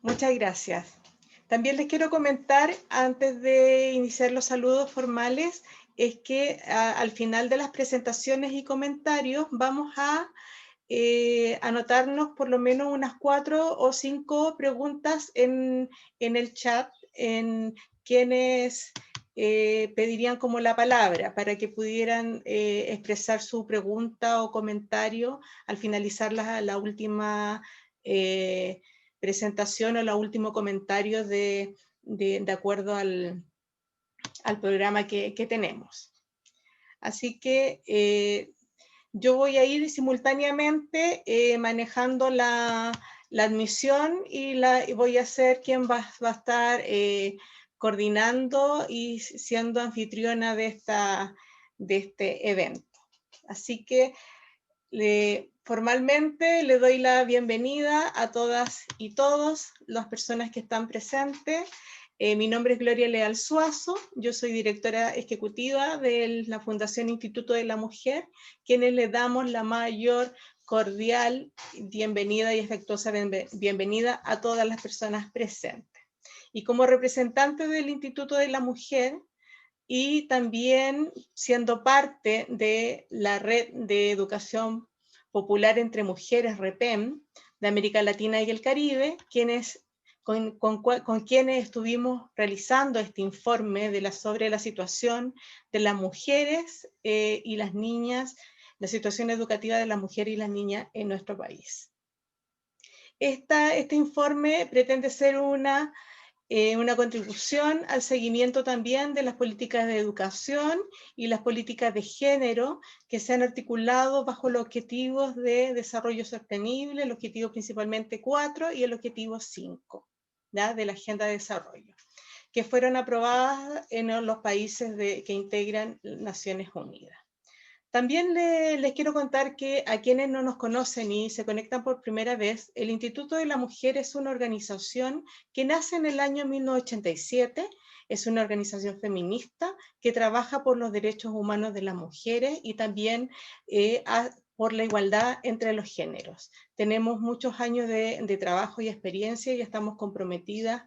Muchas gracias. También les quiero comentar, antes de iniciar los saludos formales, es que al final de las presentaciones y comentarios vamos a anotarnos por lo menos unas 4 o 5 preguntas en el chat, en quienes pedirían como la palabra para que pudieran expresar su pregunta o comentario al finalizar la última presentación o el último comentario de acuerdo al programa que tenemos. Así que yo voy a ir simultáneamente manejando la admisión y voy a ser quien va a estar coordinando y siendo anfitriona de este evento. Así que formalmente le doy la bienvenida a todas y todos las personas que están presentes. Mi nombre es Gloria Leal Suazo, yo soy directora ejecutiva de la Fundación Instituto de la Mujer, quienes le damos la mayor cordial bienvenida y afectuosa bienvenida a todas las personas presentes. Y como representante del Instituto de la Mujer, y también siendo parte de la Red de Educación Popular entre Mujeres, REPEM, de América Latina y el Caribe, con quienes estuvimos realizando este informe sobre la situación de las mujeres y las niñas, la situación educativa de las mujeres y las niñas en nuestro país. Este informe pretende ser una contribución al seguimiento también de las políticas de educación y las políticas de género que se han articulado bajo los objetivos de desarrollo sostenible, el objetivo principalmente 4 y el objetivo 5, ¿ya?, de la Agenda de Desarrollo, que fueron aprobadas en los países que integran Naciones Unidas. También les quiero contar que a quienes no nos conocen y se conectan por primera vez, el Instituto de la Mujer es una organización que nace en el año 1987, es una organización feminista que trabaja por los derechos humanos de las mujeres y también por la igualdad entre los géneros. Tenemos muchos años de trabajo y experiencia y estamos comprometidas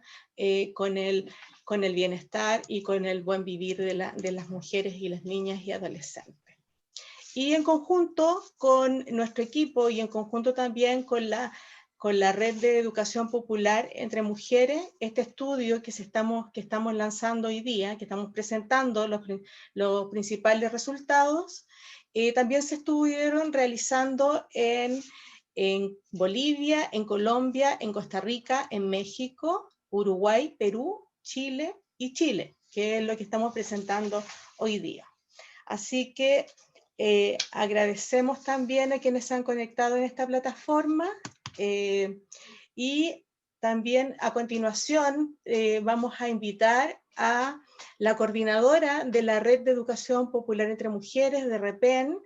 con el bienestar y con el buen vivir de las mujeres y las niñas y adolescentes. Y en conjunto con nuestro equipo y en conjunto también con la Red de Educación Popular entre Mujeres, este estudio que estamos lanzando hoy día, que estamos presentando los principales resultados, también se estuvieron realizando en Bolivia, en Colombia, en Costa Rica, en México, Uruguay, Perú, Chile y Chile, que es lo que estamos presentando hoy día. Así que agradecemos también a quienes se han conectado en esta plataforma y también a continuación vamos a invitar a la coordinadora de la Red de Educación Popular entre Mujeres de REPEN,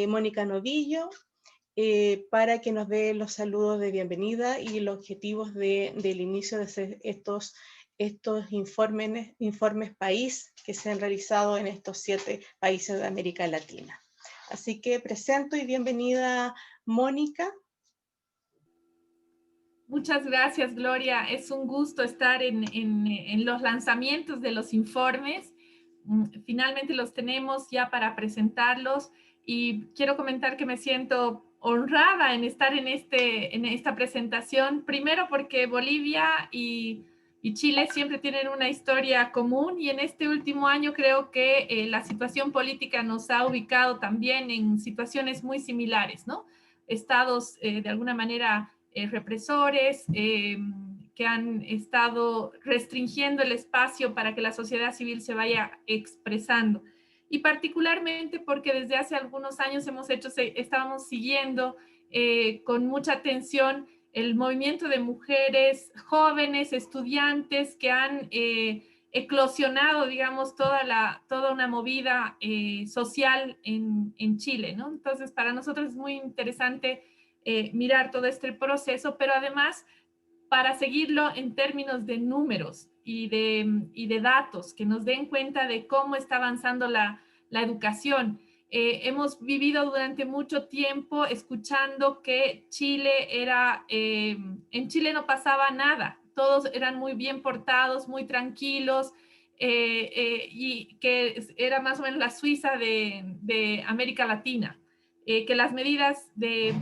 Mónica Novillo, para que nos dé los saludos de bienvenida y los objetivos del inicio de estos informes país que se han realizado en estos 7 países de América Latina. Así que presento y bienvenida, Mónica. Muchas gracias, Gloria. Es un gusto estar en los lanzamientos de los informes. Finalmente los tenemos ya para presentarlos y quiero comentar que me siento honrada en estar en esta presentación, primero porque Bolivia y Chile siempre tienen una historia común y en este último año creo que la situación política nos ha ubicado también en situaciones muy similares, ¿no? Estados de alguna manera represores que han estado restringiendo el espacio para que la sociedad civil se vaya expresando. Y particularmente porque desde hace algunos años estábamos siguiendo con mucha atención el movimiento de mujeres jóvenes, estudiantes que han eclosionado, digamos, toda una movida social en Chile, ¿no? Entonces, para nosotros es muy interesante mirar todo este proceso, pero además para seguirlo en términos de números y de datos que nos den cuenta de cómo está avanzando la educación. Hemos vivido durante mucho tiempo escuchando que en Chile no pasaba nada, todos eran muy bien portados, muy tranquilos, y que era más o menos la Suiza de América Latina, que las medidas de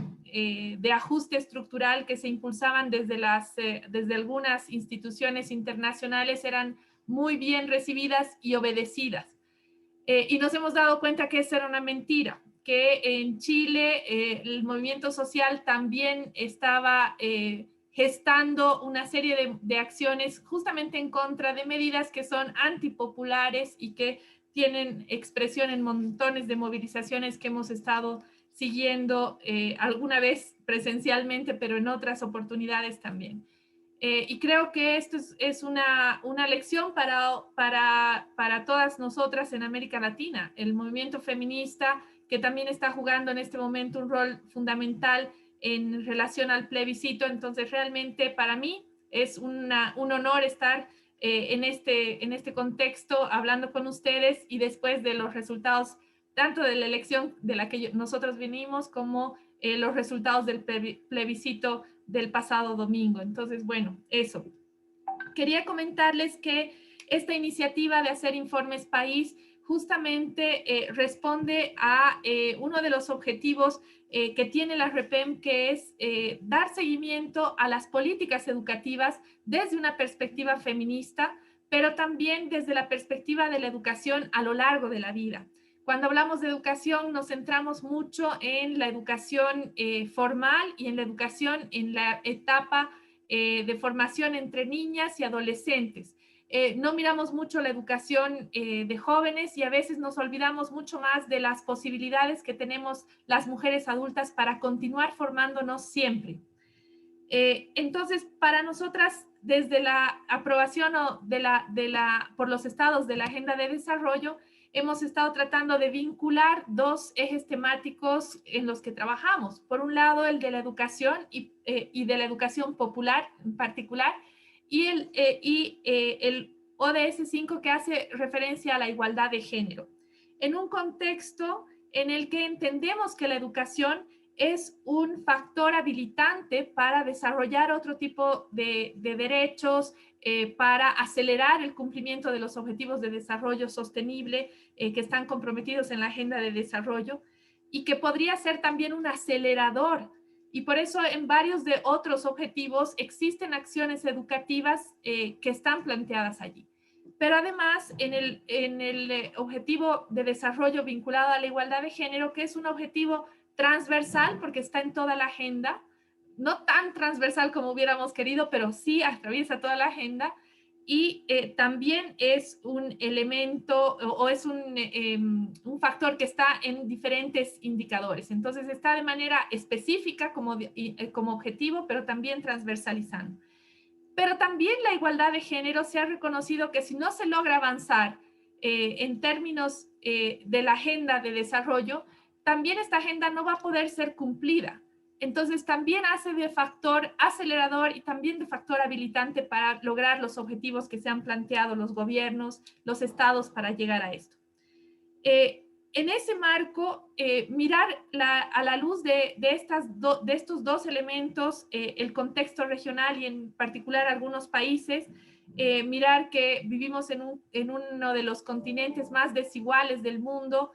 ajuste estructural que se impulsaban desde algunas instituciones internacionales eran muy bien recibidas y obedecidas. Y nos hemos dado cuenta que esa era una mentira, que en Chile el movimiento social también estaba gestando una serie de acciones justamente en contra de medidas que son antipopulares y que tienen expresión en montones de movilizaciones que hemos estado siguiendo alguna vez presencialmente, pero en otras oportunidades también. Y creo que esto es una lección para todas nosotras en América Latina. El movimiento feminista, que también está jugando en este momento un rol fundamental en relación al plebiscito. Entonces, realmente para mí es un honor estar en este contexto hablando con ustedes y después de los resultados tanto de la elección de la que nosotros vinimos como los resultados del plebiscito del pasado domingo. Entonces, bueno, eso. Quería comentarles que esta iniciativa de hacer informes país justamente responde a uno de los objetivos que tiene la REPEM, que es dar seguimiento a las políticas educativas desde una perspectiva feminista, pero también desde la perspectiva de la educación a lo largo de la vida. Cuando hablamos de educación nos centramos mucho en la educación formal y en la educación en la etapa de formación entre niñas y adolescentes. No miramos mucho la educación de jóvenes y a veces nos olvidamos mucho más de las posibilidades que tenemos las mujeres adultas para continuar formándonos siempre. Entonces, para nosotras, desde la aprobación por los estados de la Agenda de Desarrollo, hemos estado tratando de vincular dos ejes temáticos en los que trabajamos. Por un lado, el de la educación y de la educación popular en particular, y el ODS 5 que hace referencia a la igualdad de género. En un contexto en el que entendemos que la educación es un factor habilitante para desarrollar otro tipo de derechos, para acelerar el cumplimiento de los objetivos de desarrollo sostenible que están comprometidos en la Agenda de Desarrollo y que podría ser también un acelerador. Y por eso en varios de otros objetivos existen acciones educativas que están planteadas allí. Pero además en el objetivo de desarrollo vinculado a la igualdad de género, que es un objetivo transversal porque está en toda la agenda, no tan transversal como hubiéramos querido, pero sí atraviesa toda la agenda y también es un elemento o es un factor que está en diferentes indicadores. Entonces está de manera específica como objetivo, pero también transversalizando. Pero también la igualdad de género se ha reconocido que si no se logra avanzar en términos de la agenda de desarrollo, también esta agenda no va a poder ser cumplida. Entonces también hace de factor acelerador y también de factor habilitante para lograr los objetivos que se han planteado los gobiernos, los estados para llegar a esto. En ese marco, mirar a la luz de estos dos elementos, el contexto regional y en particular algunos países, mirar que vivimos en uno de los continentes más desiguales del mundo.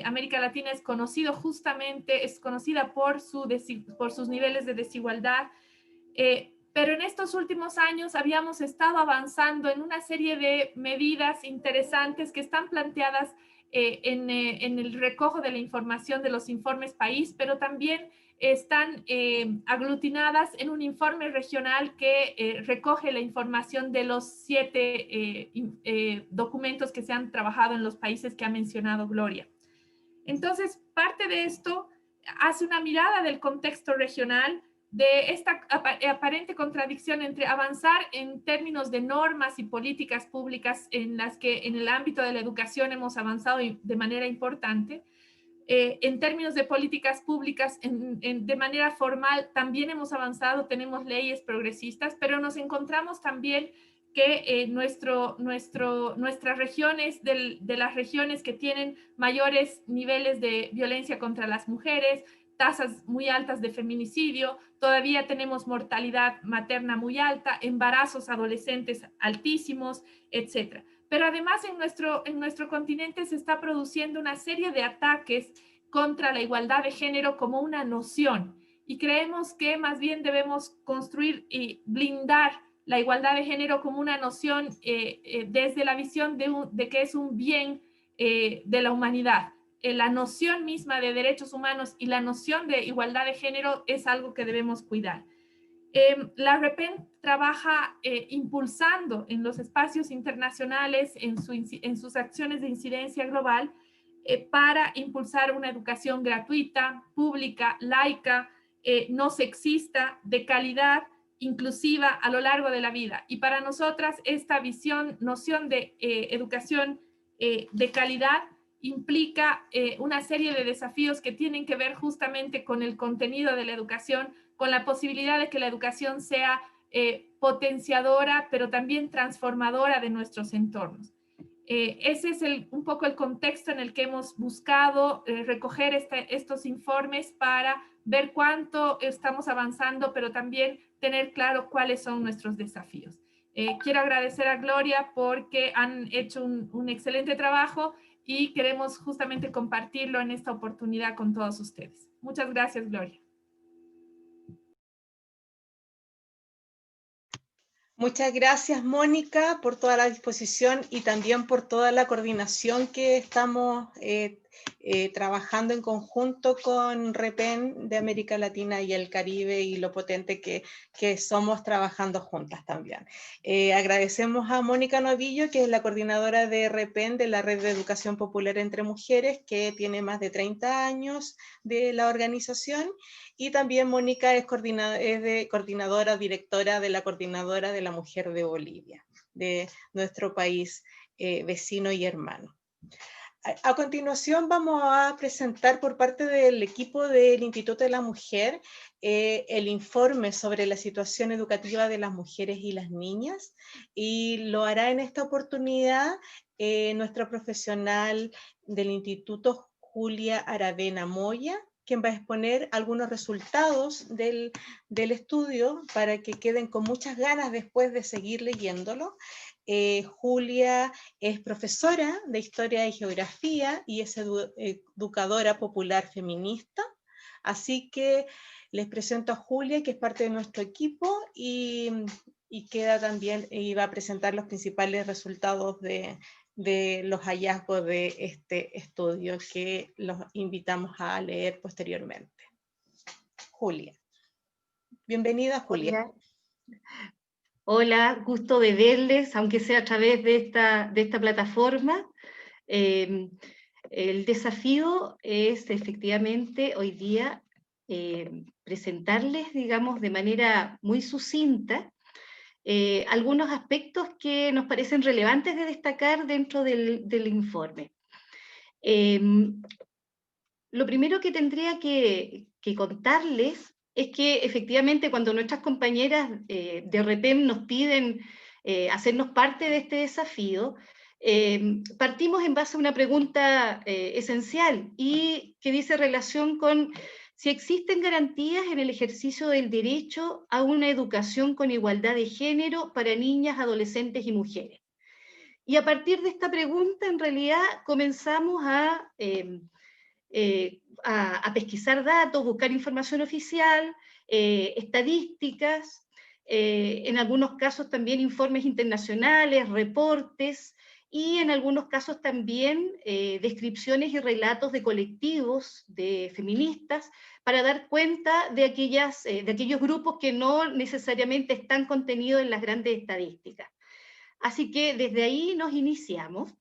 América Latina es conocida por sus niveles de desigualdad, pero en estos últimos años habíamos estado avanzando en una serie de medidas interesantes que están planteadas en el recojo de la información de los informes país, pero también están aglutinadas en un informe regional que recoge la información de los 7 documentos que se han trabajado en los países que ha mencionado Gloria. Entonces, parte de esto hace una mirada del contexto regional, de esta aparente contradicción entre avanzar en términos de normas y políticas públicas en las que en el ámbito de la educación hemos avanzado de manera importante. En términos de políticas públicas, de manera formal, también hemos avanzado, tenemos leyes progresistas, pero nos encontramos también que nuestras regiones, de las regiones que tienen mayores niveles de violencia contra las mujeres, tasas muy altas de feminicidio, todavía tenemos mortalidad materna muy alta, embarazos adolescentes altísimos, etc. Pero además en nuestro continente se está produciendo una serie de ataques contra la igualdad de género como una noción, y creemos que más bien debemos construir y blindar la igualdad de género como una noción desde la visión de que es un bien de la humanidad. La noción misma de derechos humanos y la noción de igualdad de género es algo que debemos cuidar. La REPEN trabaja impulsando en los espacios internacionales, en sus acciones de incidencia global, para impulsar una educación gratuita, pública, laica, no sexista, de calidad, inclusiva a lo largo de la vida. Y para nosotras esta noción de educación de calidad implica una serie de desafíos que tienen que ver justamente con el contenido de la educación, con la posibilidad de que la educación sea potenciadora, pero también transformadora de nuestros entornos. Ese es un poco el contexto en el que hemos buscado recoger estos informes para ver cuánto estamos avanzando, pero también tener claro cuáles son nuestros desafíos. Quiero agradecer a Gloria porque han hecho un excelente trabajo y queremos justamente compartirlo en esta oportunidad con todos ustedes. Muchas gracias, Gloria. Muchas gracias, Mónica, por toda la disposición y también por toda la coordinación que estamos trabajando en conjunto con REPEN de América Latina y el Caribe, y lo potente que somos trabajando juntas también. Agradecemos a Mónica Novillo, que es la coordinadora de REPEN, de la Red de Educación Popular entre Mujeres, que tiene más de 30 años de la organización. Y también Mónica es coordinadora, directora de la Coordinadora de la Mujer de Bolivia, de nuestro país vecino y hermano. A continuación vamos a presentar por parte del equipo del Instituto de la Mujer el informe sobre la situación educativa de las mujeres y las niñas, y lo hará en esta oportunidad nuestra profesional del Instituto, Julia Aravena Moya, quien va a exponer algunos resultados del estudio para que queden con muchas ganas después de seguir leyéndolo. Julia es profesora de Historia y Geografía y es educadora popular feminista, así que les presento a Julia, que es parte de nuestro equipo y queda también, y va a presentar los principales resultados de los hallazgos de este estudio, que los invitamos a leer posteriormente. Julia. Bienvenida, Julia. Hola, gusto de verles, aunque sea a través de esta plataforma. El desafío es efectivamente hoy día presentarles, digamos, de manera muy sucinta algunos aspectos que nos parecen relevantes de destacar dentro del informe. Lo primero que tendría que contarles es que efectivamente cuando nuestras compañeras de REPEN nos piden hacernos parte de este desafío, partimos en base a una pregunta esencial y que dice relación con si existen garantías en el ejercicio del derecho a una educación con igualdad de género para niñas, adolescentes y mujeres. Y a partir de esta pregunta, en realidad, comenzamos a pesquisar datos, buscar información oficial, estadísticas, en algunos casos también informes internacionales, reportes, y en algunos casos también descripciones y relatos de colectivos de feministas para dar cuenta de aquellos grupos que no necesariamente están contenidos en las grandes estadísticas. Así que desde ahí nos iniciamos,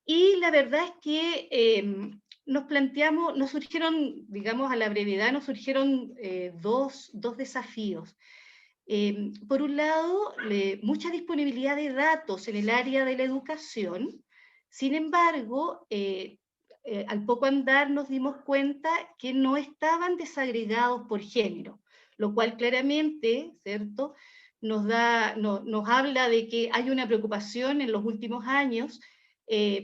y la verdad es que nos surgieron, digamos a la brevedad, nos surgieron dos desafíos. Por un lado, mucha disponibilidad de datos en el área de la educación. Sin embargo, al poco andar nos dimos cuenta que no estaban desagregados por género, lo cual claramente, ¿cierto?, nos habla de que hay una preocupación en los últimos años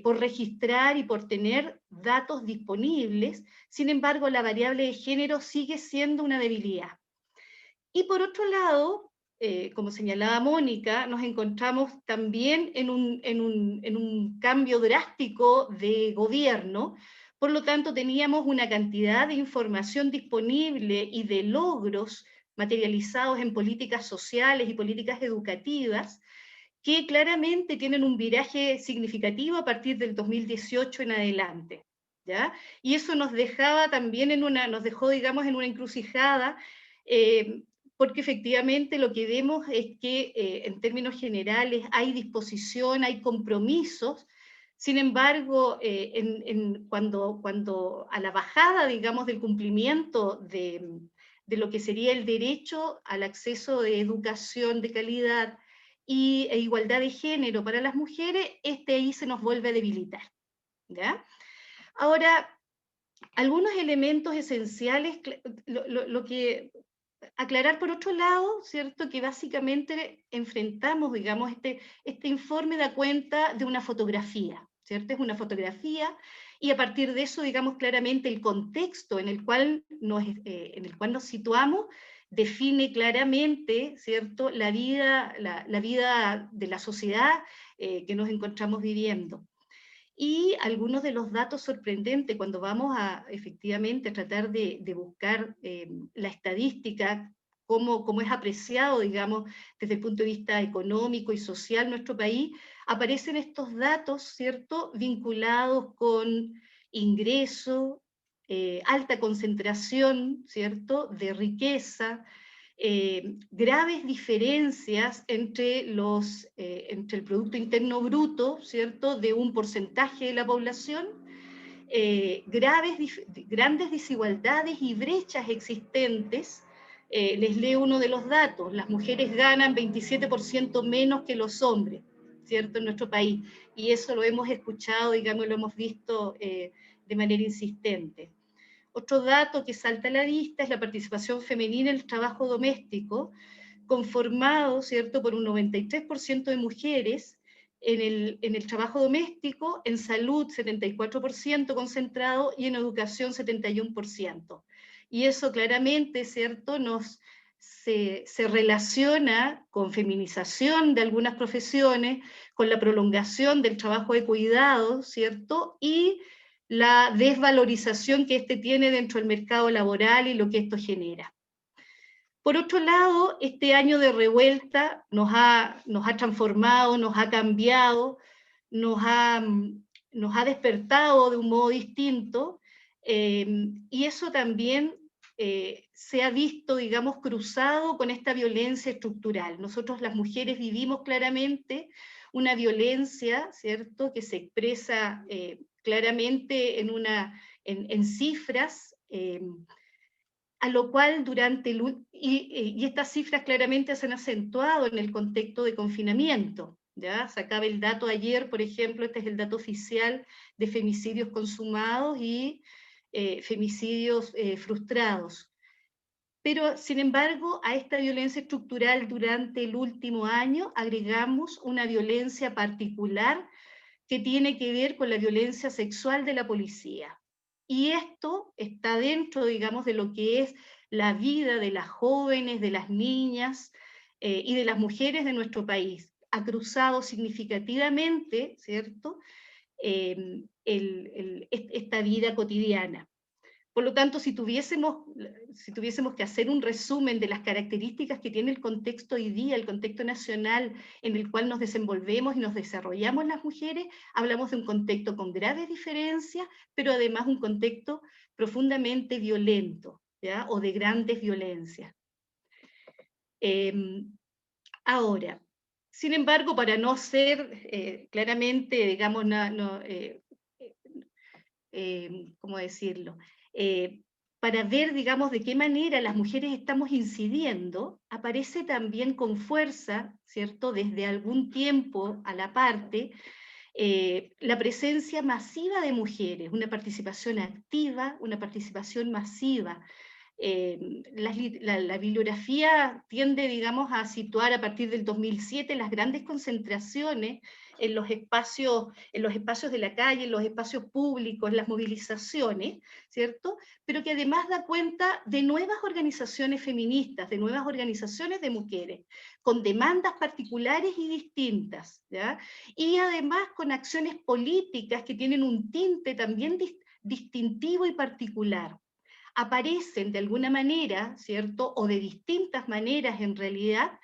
por registrar y por tener datos disponibles. Sin embargo, la variable de género sigue siendo una debilidad. Y por otro lado, como señalaba Mónica, nos encontramos también en un cambio drástico de gobierno. Por lo tanto, teníamos una cantidad de información disponible y de logros materializados en políticas sociales y políticas educativas que claramente tienen un viraje significativo a partir del 2018 en adelante, ¿ya? Y eso nos dejaba también nos dejó, digamos, en una encrucijada, porque efectivamente lo que vemos es que en términos generales hay disposición, hay compromisos. Sin embargo, cuando a la bajada, digamos, del cumplimiento de lo que sería el derecho al acceso de educación de calidad e igualdad de género para las mujeres, ahí se nos vuelve a debilitar, ¿ya? Ahora, algunos elementos esenciales, lo que aclarar por otro lado, ¿cierto? Que básicamente enfrentamos, digamos, este informe da cuenta de una fotografía, ¿cierto? Es una fotografía, y a partir de eso, digamos, claramente el contexto en el cual nos situamos define claramente, ¿cierto?, la vida de la sociedad que nos encontramos viviendo. Y algunos de los datos sorprendentes cuando vamos a efectivamente a tratar de buscar la estadística, cómo es apreciado, digamos, desde el punto de vista económico y social nuestro país, aparecen estos datos, ¿cierto?, vinculados con ingreso, alta concentración, ¿cierto?, de riqueza, graves diferencias entre el Producto Interno Bruto, ¿cierto?, de un porcentaje de la población, grandes desigualdades y brechas existentes. Les leo uno de los datos: las mujeres ganan 27% menos que los hombres, ¿cierto?, en nuestro país, y eso lo hemos escuchado, digamos, lo hemos visto de manera insistente. Otro dato que salta a la vista es la participación femenina en el trabajo doméstico, conformado, ¿cierto?, por un 93% de mujeres en el trabajo doméstico, en salud 74% concentrado y en educación 71%. Y eso claramente, ¿cierto?, se relaciona con feminización de algunas profesiones, con la prolongación del trabajo de cuidado, ¿cierto?, y la desvalorización que tiene dentro del mercado laboral y lo que esto genera. Por otro lado, este año de revuelta nos ha transformado, nos ha cambiado, nos ha despertado de un modo distinto, y eso también se ha visto, digamos, cruzado con esta violencia estructural. Nosotros las mujeres vivimos claramente una violencia, ¿cierto?, que se expresa claramente en cifras, a lo cual y estas cifras claramente se han acentuado en el contexto de confinamiento, ¿ya? Sacaba el dato ayer, por ejemplo, este es el dato oficial de femicidios consumados y femicidios frustrados. Pero, sin embargo, a esta violencia estructural durante el último año agregamos una violencia particular que tiene que ver con la violencia sexual de la policía. Y esto está dentro, digamos, de lo que es la vida de las jóvenes, de las niñas y de las mujeres de nuestro país. Ha cruzado significativamente, ¿cierto?, esta vida cotidiana. Por lo tanto, si tuviésemos que hacer un resumen de las características que tiene el contexto hoy día, el contexto nacional en el cual nos desenvolvemos y nos desarrollamos las mujeres, hablamos de un contexto con graves diferencias, pero además un contexto profundamente violento, ¿ya?, o de grandes violencias. Ahora, sin embargo, para no ser claramente, digamos, ¿cómo decirlo?, para ver, digamos, de qué manera las mujeres estamos incidiendo, aparece también con fuerza, ¿cierto?, desde algún tiempo a la parte, la presencia masiva de mujeres, una participación activa, una participación masiva. La bibliografía tiende, digamos, a situar a partir del 2007 las grandes concentraciones en los espacios de la calle, en los espacios públicos, las movilizaciones, ¿cierto? Pero que además da cuenta de nuevas organizaciones feministas, de nuevas organizaciones de mujeres, con demandas particulares y distintas, ¿ya? Y además con acciones políticas que tienen un tinte también distintivo y particular. Aparecen de alguna manera, ¿cierto? O de distintas maneras en realidad.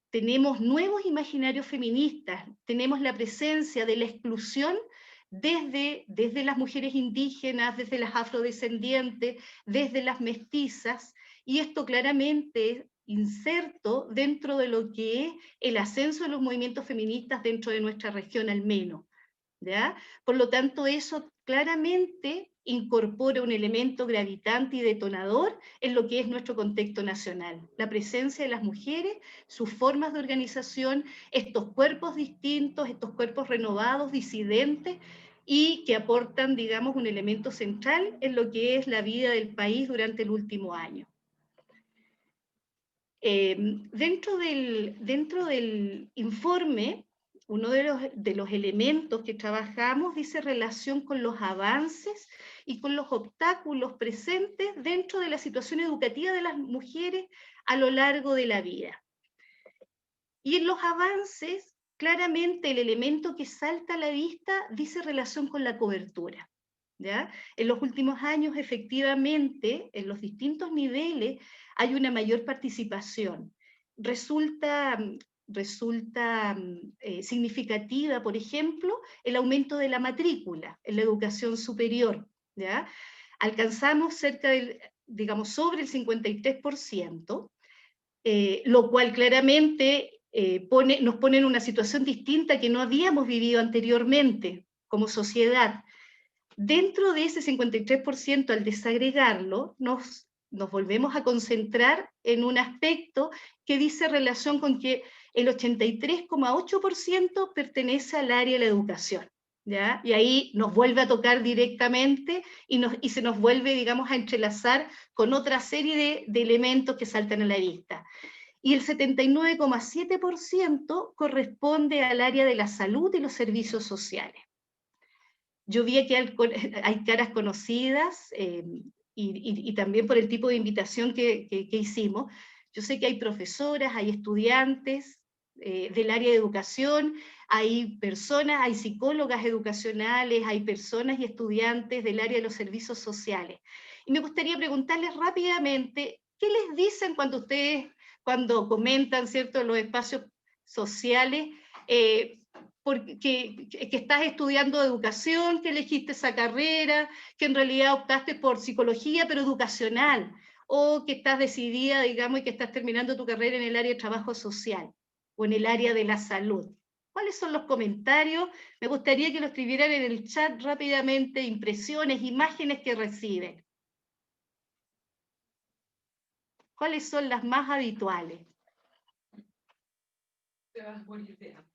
Tenemos nuevos imaginarios feministas, tenemos la presencia de la exclusión desde las mujeres indígenas, desde las afrodescendientes, desde las mestizas, y esto claramente inserto dentro de lo que es el ascenso de los movimientos feministas dentro de nuestra región al menos, ¿ya? Por lo tanto, eso claramente incorpora un elemento gravitante y detonador en lo que es nuestro contexto nacional. La presencia de las mujeres, sus formas de organización, estos cuerpos distintos, estos cuerpos renovados, disidentes, y que aportan, digamos, un elemento central en lo que es la vida del país durante el último año. Dentro del informe, uno de los elementos que trabajamos dice relación con los avances y con los obstáculos presentes dentro de la situación educativa de las mujeres a lo largo de la vida. Y en los avances, claramente el elemento que salta a la vista dice relación con la cobertura, ¿ya? En los últimos años, efectivamente, en los distintos niveles hay una mayor participación. Resulta significativa, por ejemplo, el aumento de la matrícula en la educación superior, ¿ya? Alcanzamos cerca del, digamos, sobre el 53%, lo cual claramente nos pone en una situación distinta que no habíamos vivido anteriormente como sociedad. Dentro de ese 53%, al desagregarlo, nos volvemos a concentrar en un aspecto que dice relación con que el 83,8% pertenece al área de la educación, ¿ya? Y ahí nos vuelve a tocar directamente y se nos vuelve, digamos, a entrelazar con otra serie de elementos que saltan a la vista. Y el 79,7% corresponde al área de la salud y los servicios sociales. Yo vi que hay caras conocidas y también por el tipo de invitación que hicimos. Yo sé que hay profesoras, hay estudiantes del área de educación, hay personas, hay psicólogas educacionales, hay personas y estudiantes del área de los servicios sociales. Y me gustaría preguntarles rápidamente, ¿qué les dicen cuando comentan, ¿cierto?, los espacios sociales? Que estás estudiando educación, que elegiste esa carrera, que en realidad optaste por psicología, pero educacional, o que estás decidida, digamos, y que estás terminando tu carrera en el área de trabajo social, o en el área de la salud. ¿Cuáles son los comentarios? Me gustaría que lo escribieran en el chat rápidamente, impresiones, imágenes que reciben. ¿Cuáles son las más habituales? Te vas a morir de hambre.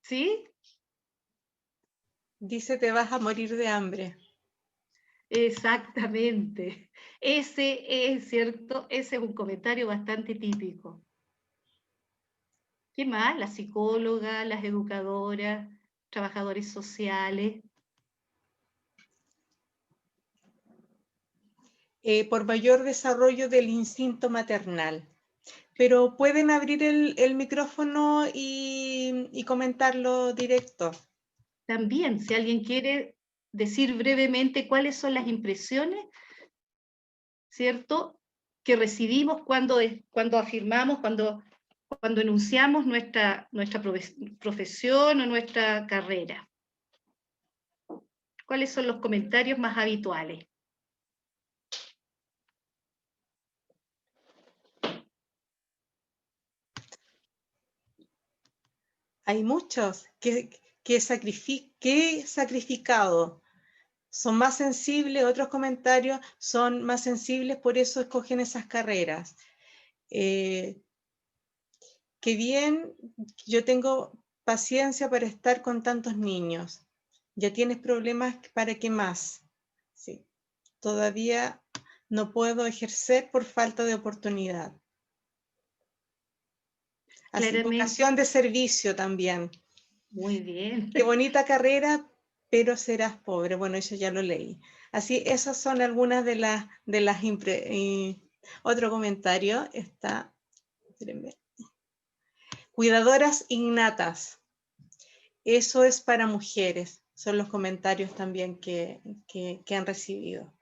¿Sí? Dice, te vas a morir de hambre. Exactamente. Ese es cierto, ese es un comentario bastante típico. ¿Qué más? Las psicólogas, las educadoras, trabajadores sociales. Por mayor desarrollo del instinto maternal. Pero pueden abrir el micrófono y comentarlo directo. También, si alguien quiere decir brevemente cuáles son las impresiones, ¿cierto?, que recibimos cuando afirmamos, cuando enunciamos nuestra profesión o nuestra carrera. ¿Cuáles son los comentarios más habituales? Hay muchos que he sacrificado. Son más sensibles, otros comentarios son más sensibles, por eso escogen esas carreras. Qué bien, yo tengo paciencia para estar con tantos niños. Ya tienes problemas, ¿para qué más? Sí. todavía no puedo ejercer por falta de oportunidad. Así, Claramente. vocación de servicio también. Muy bien. Qué bonita carrera, pero serás pobre. Bueno, eso ya lo leí. Así, esas son algunas de las otro comentario está, espérenme. Cuidadoras innatas. Eso es para mujeres. Son los comentarios también que han recibido.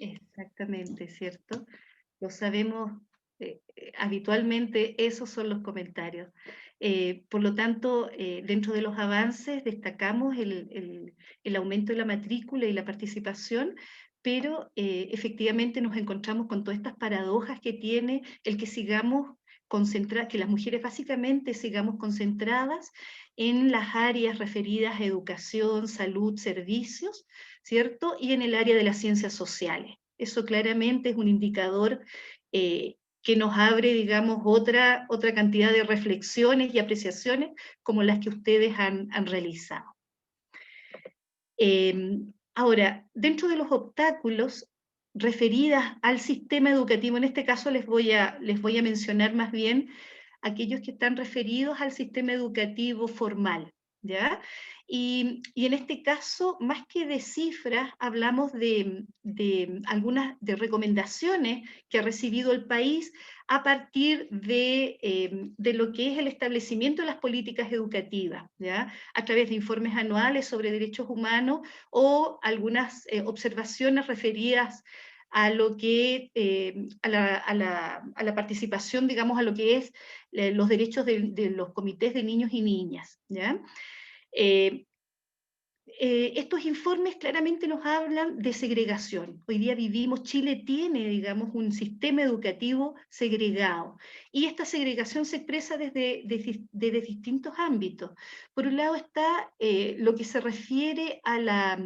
Exactamente, ¿cierto? Lo sabemos, habitualmente esos son los comentarios. Por lo tanto, dentro de los avances destacamos el aumento de la matrícula y la participación, pero efectivamente nos encontramos con todas estas paradojas que tiene el que sigamos concentradas, que las mujeres básicamente sigamos concentradas en las áreas referidas a educación, salud, servicios, ¿cierto? Y en el área de las ciencias sociales. Eso claramente es un indicador que nos abre, digamos, otra cantidad de reflexiones y apreciaciones como las que ustedes han realizado. Ahora, dentro de los obstáculos referidas al sistema educativo, en este caso les voy a mencionar más bien aquellos que están referidos al sistema educativo formal, ¿ya? Y en este caso, más que de cifras, hablamos de algunas de recomendaciones que ha recibido el país a partir de lo que es el establecimiento de las políticas educativas, ¿ya? A través de informes anuales sobre derechos humanos o algunas observaciones referidas a lo que, a la participación, digamos, a lo que es los derechos de los comités de niños y niñas, ¿ya? Estos informes claramente nos hablan de segregación. Hoy día vivimos, Chile tiene, digamos, un sistema educativo segregado, y esta segregación se expresa desde distintos ámbitos. Por un lado está lo que se refiere a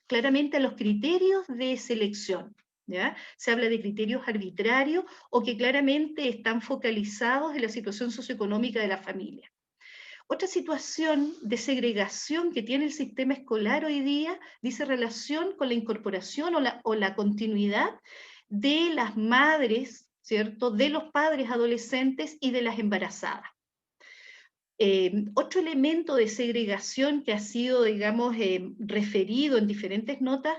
claramente a los criterios de selección, ¿ya? Se habla de criterios arbitrarios o que claramente están focalizados en la situación socioeconómica de la familia. Otra situación de segregación que tiene el sistema escolar hoy día dice relación con la incorporación o la continuidad de las madres, ¿cierto?, de los padres adolescentes y de las embarazadas. Otro elemento de segregación que ha sido, digamos, referido en diferentes notas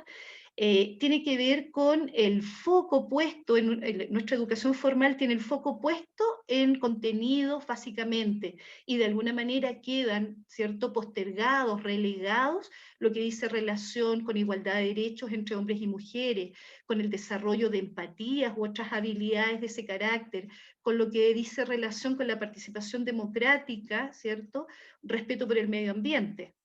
tiene que ver con el foco puesto, nuestra educación formal tiene el foco puesto en contenidos básicamente, y de alguna manera quedan, ¿cierto?, postergados, relegados, lo que dice relación con igualdad de derechos entre hombres y mujeres, con el desarrollo de empatías u otras habilidades de ese carácter, con lo que dice relación con la participación democrática, ¿cierto?, respeto por el medio ambiente,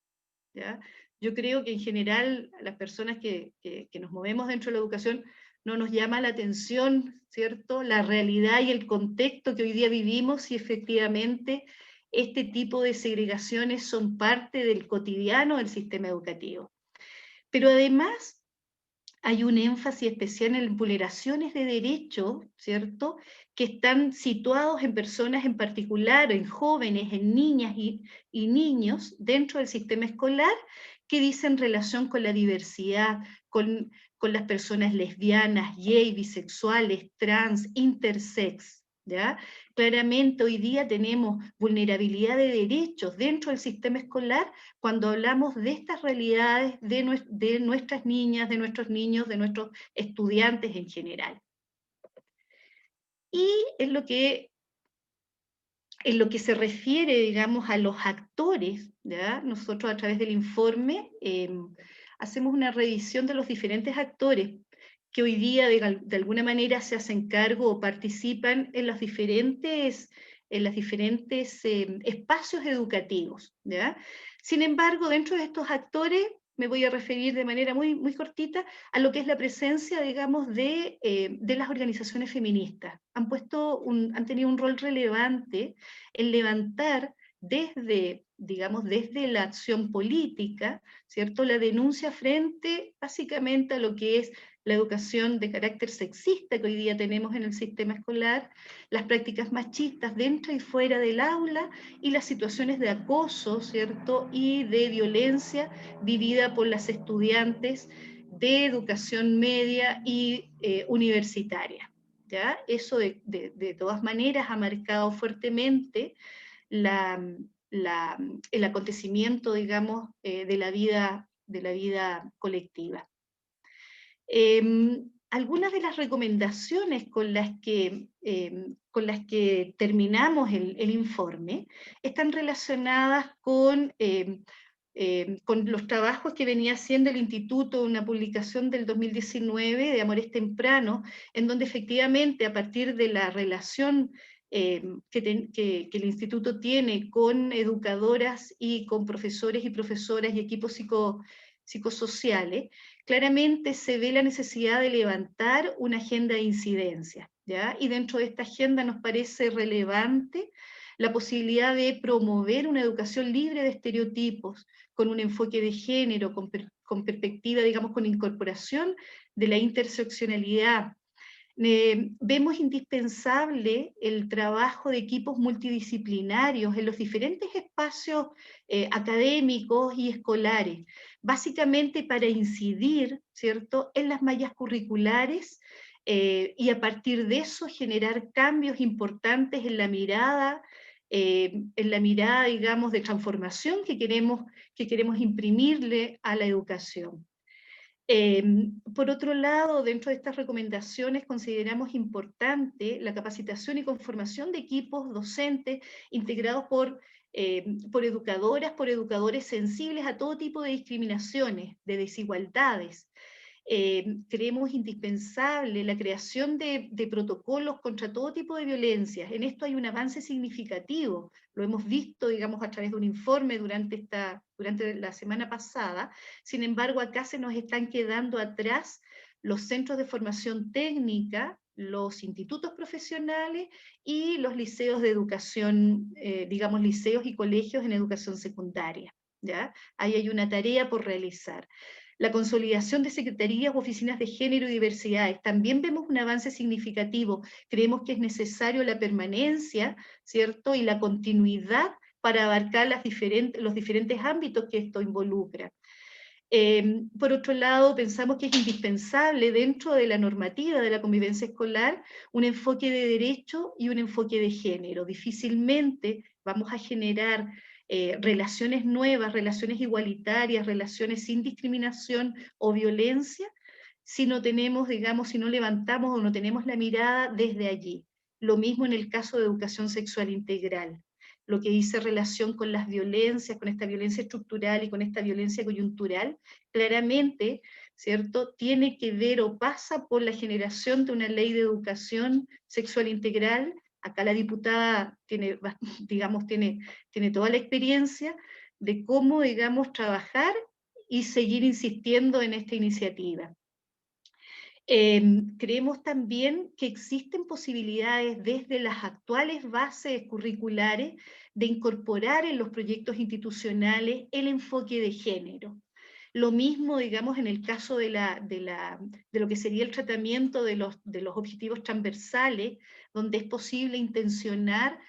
¿ya? Yo creo que en general a las personas que nos movemos dentro de la educación no nos llama la atención, ¿cierto?, la realidad y el contexto que hoy día vivimos, y efectivamente este tipo de segregaciones son parte del cotidiano del sistema educativo. Pero además hay un énfasis especial en vulneraciones de derechos, ¿cierto?, que están situados en personas en particular, en jóvenes, en niñas y niños dentro del sistema escolar, que dicen relación con la diversidad, con las personas lesbianas, gay, bisexuales, trans, intersex, ¿ya? Claramente hoy día tenemos vulnerabilidad de derechos dentro del sistema escolar cuando hablamos de estas realidades de nuestras niñas, de nuestros niños, de nuestros estudiantes en general. Y en lo que se refiere, digamos, a los actores, ¿ya? Nosotros a través del informe hacemos una revisión de los diferentes actores que hoy día de alguna manera se hacen cargo o participan en los diferentes espacios educativos, ¿ya? Sin embargo, dentro de estos actores me voy a referir de manera muy, muy cortita a lo que es la presencia, digamos, de las organizaciones feministas. Han tenido un rol relevante en levantar desde, digamos, desde la acción política, ¿cierto?, la denuncia frente básicamente a lo que es la educación de carácter sexista que hoy día tenemos en el sistema escolar, las prácticas machistas dentro y fuera del aula, y las situaciones de acoso, ¿cierto?, y de violencia vivida por las estudiantes de educación media y universitaria. ¿Ya? Eso de todas maneras ha marcado fuertemente el acontecimiento, digamos, de la vida colectiva. Algunas de las recomendaciones con las que terminamos el informe están relacionadas con los trabajos que venía haciendo el Instituto, una publicación del 2019 de Amores Tempranos, en donde efectivamente a partir de la relación que el Instituto tiene con educadoras y con profesores y profesoras y equipos psicosociales, claramente se ve la necesidad de levantar una agenda de incidencia, ¿ya? Y dentro de esta agenda nos parece relevante la posibilidad de promover una educación libre de estereotipos, con un enfoque de género, con perspectiva, digamos, con incorporación de la interseccionalidad. Vemos indispensable el trabajo de equipos multidisciplinarios en los diferentes espacios académicos y escolares, básicamente para incidir, ¿cierto?, en las mallas curriculares y a partir de eso generar cambios importantes en la mirada, digamos, de transformación que queremos imprimirle a la educación. Por otro lado, dentro de estas recomendaciones consideramos importante la capacitación y conformación de equipos docentes integrados por educadoras, por educadores sensibles a todo tipo de discriminaciones, de desigualdades. Creemos indispensable la creación de protocolos contra todo tipo de violencias. En esto hay un avance significativo, lo hemos visto, digamos, a través de un informe durante la semana pasada. Sin embargo, acá se nos están quedando atrás los centros de formación técnica, los institutos profesionales y los liceos de educación, digamos, liceos y colegios en educación secundaria, ¿ya? Ahí hay una tarea por realizar. La consolidación de secretarías u oficinas de género y diversidades. También vemos un avance significativo. Creemos que es necesario la permanencia, ¿cierto?, y la continuidad para abarcar los diferentes ámbitos que esto involucra. Por otro lado, pensamos que es indispensable dentro de la normativa de la convivencia escolar un enfoque de derecho y un enfoque de género. Difícilmente vamos a generar relaciones nuevas, relaciones igualitarias, relaciones sin discriminación o violencia, si no tenemos, digamos, si no levantamos o no tenemos la mirada desde allí. Lo mismo en el caso de educación sexual integral. Lo que dice relación con las violencias, con esta violencia estructural y con esta violencia coyuntural, claramente, ¿cierto?, tiene que ver o pasa por la generación de una ley de educación sexual integral. Acá la diputada tiene, digamos, tiene toda la experiencia de cómo, digamos, trabajar y seguir insistiendo en esta iniciativa. Creemos también que existen posibilidades desde las actuales bases curriculares de incorporar en los proyectos institucionales el enfoque de género. Lo mismo, digamos, en el caso de lo que sería el tratamiento de los objetivos transversales, donde es posible intencionar,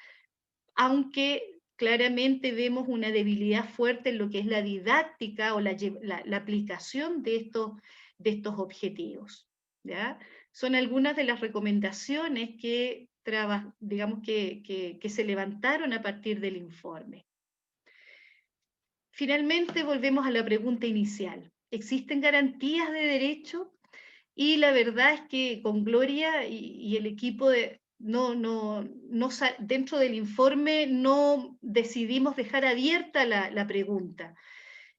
aunque claramente vemos una debilidad fuerte en lo que es la didáctica o la aplicación de estos objetivos, ¿ya? Son algunas de las recomendaciones que, digamos, que se levantaron a partir del informe. Finalmente, volvemos a la pregunta inicial. ¿Existen garantías de derecho? Y la verdad es que con Gloria y el equipo dentro del informe no decidimos dejar abierta la pregunta.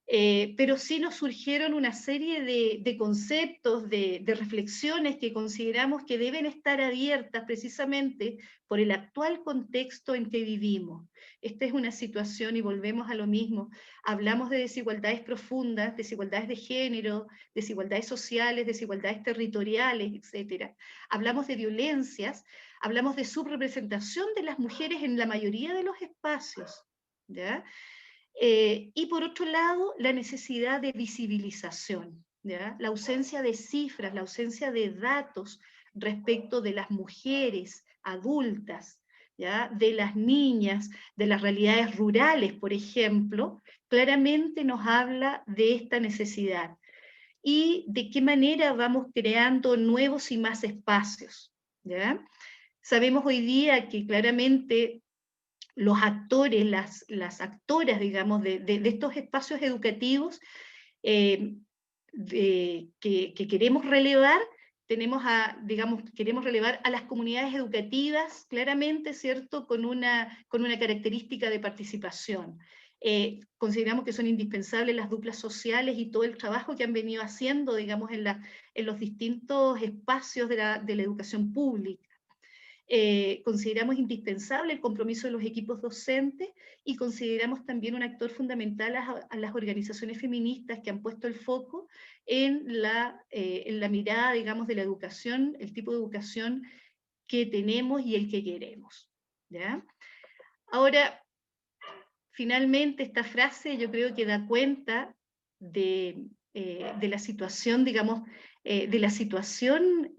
Pero sí nos surgieron una serie de conceptos, de reflexiones que consideramos que deben estar abiertas precisamente por el actual contexto en que vivimos. Esta es una situación, y volvemos a lo mismo, hablamos de desigualdades profundas, desigualdades de género, desigualdades sociales, desigualdades territoriales, etc. Hablamos de violencias, hablamos de subrepresentación de las mujeres en la mayoría de los espacios, ¿ya? Y por otro lado, la necesidad de visibilización, ¿ya? La ausencia de cifras, la ausencia de datos respecto de las mujeres adultas, ¿ya?, de las niñas, de las realidades rurales, por ejemplo, claramente nos habla de esta necesidad. y de qué manera vamos creando nuevos y más espacios, ¿ya? Sabemos hoy día que claramente los actores, las actoras, digamos, de estos espacios educativos que queremos relevar, queremos relevar a las comunidades educativas, claramente, ¿cierto?, con una característica de participación. Consideramos que son indispensables las duplas sociales y todo el trabajo que han venido haciendo, digamos, en los distintos espacios de la educación pública. Consideramos indispensable el compromiso de los equipos docentes y consideramos también un actor fundamental a las organizaciones feministas que han puesto el foco en la mirada, digamos, de la educación, el tipo de educación que tenemos y el que queremos, ¿ya? Ahora, finalmente, esta frase yo creo que da cuenta de la situación, digamos, de la situación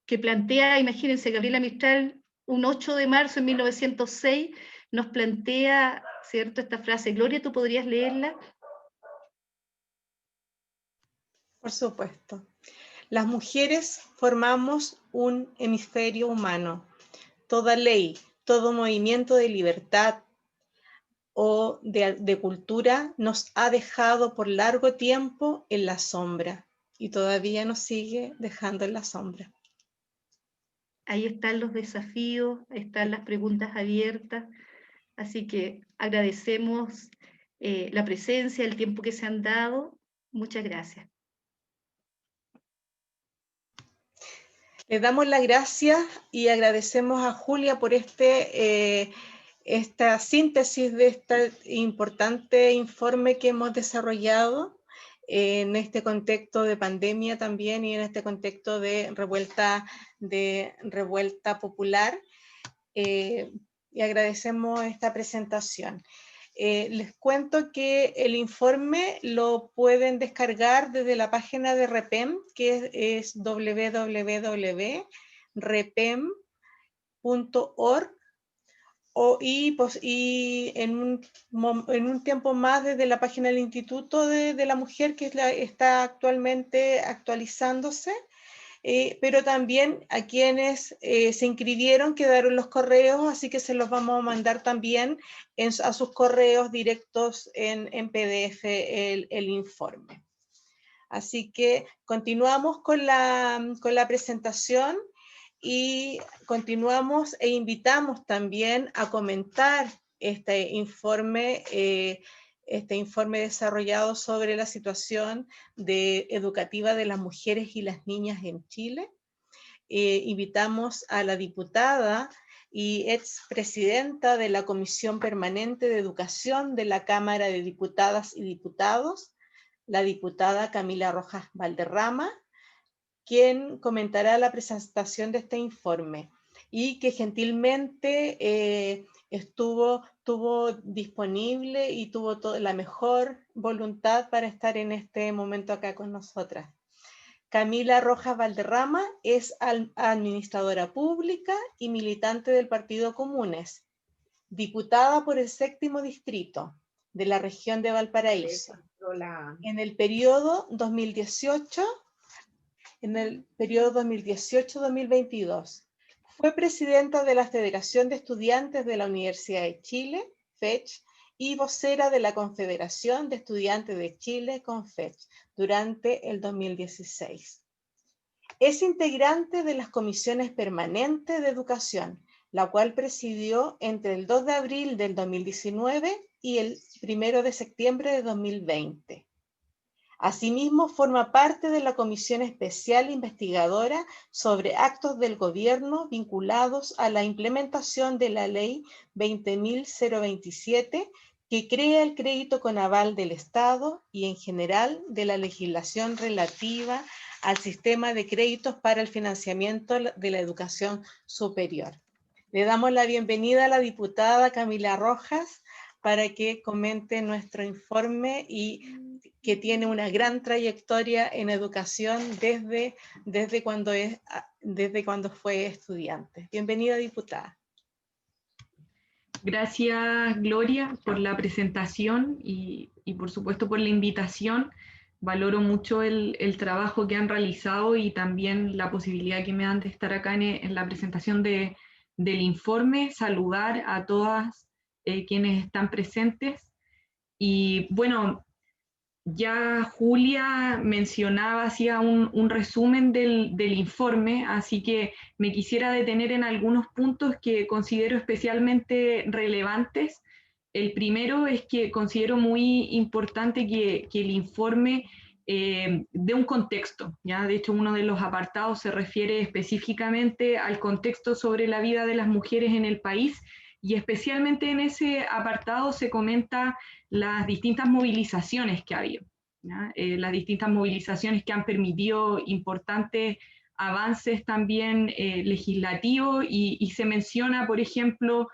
que plantea, imagínense, Gabriela Mistral, un 8 de marzo de 1906, nos plantea, ¿cierto?, esta frase. Gloria, ¿tú podrías leerla? Por supuesto. Las mujeres formamos un hemisferio humano. Toda ley, todo movimiento de libertad o de cultura nos ha dejado por largo tiempo en la sombra y todavía nos sigue dejando en la sombra. Ahí están los desafíos, están las preguntas abiertas, así que agradecemos la presencia, el tiempo que se han dado. Muchas gracias. Le damos las gracias y agradecemos a Julia por esta síntesis de este importante informe que hemos desarrollado en este contexto de pandemia también y en este contexto de revuelta popular. Y agradecemos esta presentación. Les cuento que el informe lo pueden descargar desde la página de REPEM, que es www.repem.org, y en un tiempo más desde la página del Instituto de la Mujer, que está actualmente actualizándose. Pero también a quienes se inscribieron quedaron los correos, así que se los vamos a mandar también a sus correos directos en PDF el informe. Así que continuamos con la presentación y continuamos e invitamos también a comentar este informe desarrollado sobre la situación educativa de las mujeres y las niñas en Chile. Invitamos a la diputada y expresidenta de la Comisión Permanente de Educación de la Cámara de Diputadas y Diputados, la diputada Camila Rojas Valderrama, quien comentará la presentación de este informe y que gentilmente estuvo disponible y tuvo la mejor voluntad para estar en este momento acá con nosotras. Camila Rojas Valderrama es administradora pública y militante del Partido Comunes, diputada por el 7º distrito de la región de Valparaíso. En el periodo 2018-2022. Fue presidenta de la Federación de Estudiantes de la Universidad de Chile, FECH, y vocera de la Confederación de Estudiantes de Chile, CONFECH, durante el 2016. Es integrante de las comisiones permanentes de educación, la cual presidió entre el 2 de abril del 2019 y el 1 de septiembre de 2020. Asimismo, forma parte de la Comisión Especial Investigadora sobre actos del gobierno vinculados a la implementación de la Ley 20.027, que crea el crédito con aval del Estado y en general de la legislación relativa al sistema de créditos para el financiamiento de la educación superior. Le damos la bienvenida a la diputada Camila Rojas para que comente nuestro informe y que tiene una gran trayectoria en educación desde cuando fue estudiante. Bienvenida, diputada. Gracias, Gloria, por la presentación y por supuesto por la invitación valoro mucho el trabajo que han realizado y también la posibilidad que me dan de estar acá en la presentación del informe, saludar a todas quienes están presentes. Y bueno, ya Julia mencionaba, hacía un resumen del informe, así que me quisiera detener en algunos puntos que considero especialmente relevantes. El primero es que considero muy importante que el informe dé un contexto, ¿ya? De hecho, uno de los apartados se refiere específicamente al contexto sobre la vida de las mujeres en el país, y especialmente en ese apartado se comenta las distintas movilizaciones que ha habido, las distintas movilizaciones que han permitido importantes avances también legislativos, y se menciona, por ejemplo,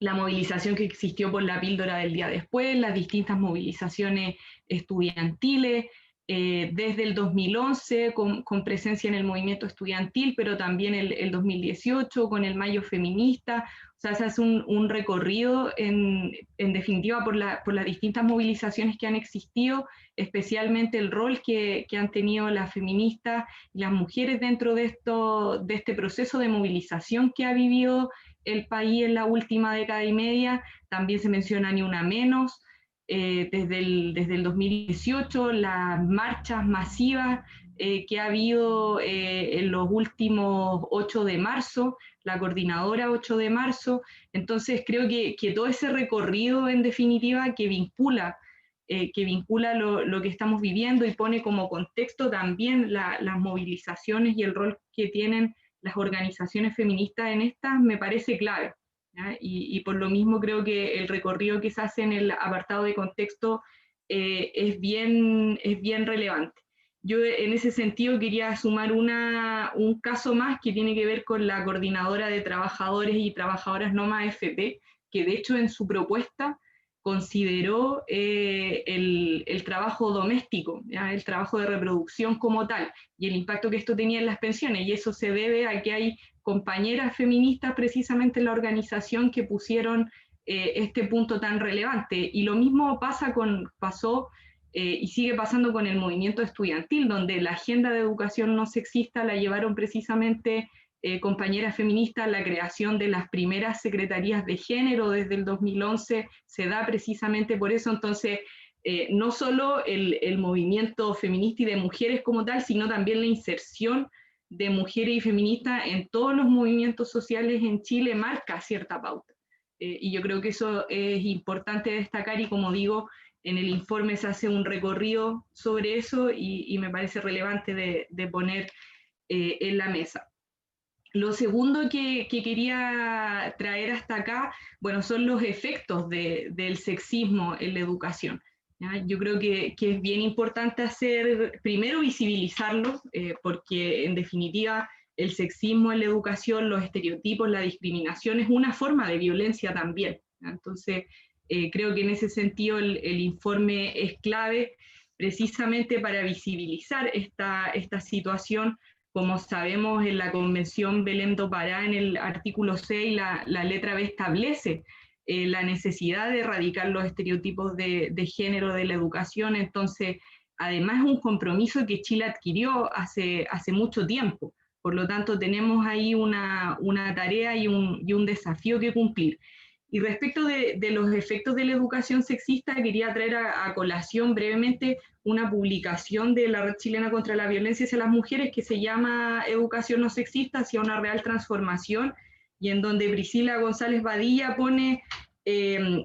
la movilización que existió por la píldora del día después, las distintas movilizaciones estudiantiles, desde el 2011 con presencia en el movimiento estudiantil, pero también el 2018 con el Mayo Feminista. O sea, se hace un recorrido en definitiva por las distintas movilizaciones que han existido, especialmente el rol que han tenido las feministas y las mujeres dentro de este proceso de movilización que ha vivido el país en la última década y media. También se menciona Ni Una Menos, desde el 2018, las marchas masivas que ha habido en los últimos 8 de marzo, la coordinadora 8 de marzo. Entonces creo que todo ese recorrido, en definitiva, que vincula lo que estamos viviendo y pone como contexto también las movilizaciones y el rol que tienen las organizaciones feministas en estas, me parece clave. Y por lo mismo creo que el recorrido que se hace en el apartado de contexto es bien relevante. Yo en ese sentido quería sumar un caso más que tiene que ver con la Coordinadora de Trabajadores y Trabajadoras NOMA AFP, que de hecho en su propuesta consideró el trabajo doméstico, ¿ya? El trabajo de reproducción como tal, y el impacto que esto tenía en las pensiones, y eso se debe a que hay compañeras feministas precisamente en la organización que pusieron este punto tan relevante. Y lo mismo pasó y sigue pasando con el movimiento estudiantil, donde la agenda de educación no sexista la llevaron precisamente compañeras feministas. La creación de las primeras secretarías de género desde el 2011 se da precisamente por eso. Entonces, no solo el movimiento feminista y de mujeres como tal, sino también la inserción de mujeres y feministas en todos los movimientos sociales en Chile marca cierta pauta. Y yo creo que eso es importante destacar, y como digo, en el informe se hace un recorrido sobre eso y me parece relevante de poner en la mesa. Lo segundo que quería traer hasta acá, bueno, son los efectos del sexismo en la educación. ¿Ya? Yo creo que es bien importante primero visibilizarlos, porque en definitiva el sexismo en la educación, los estereotipos, la discriminación es una forma de violencia también. ¿Ya? Entonces, creo que en ese sentido el informe es clave precisamente para visibilizar esta situación. Como sabemos, en la Convención Belém do Pará, en el artículo 6, la letra B establece la necesidad de erradicar los estereotipos de género de la educación. Entonces, además es un compromiso que Chile adquirió hace mucho tiempo. Por lo tanto, tenemos ahí una tarea y un desafío que cumplir. Y respecto de los efectos de la educación sexista, quería traer a colación brevemente una publicación de la Red Chilena contra la Violencia hacia las Mujeres que se llama Educación no sexista hacia una real transformación, y en donde Priscila González Badilla pone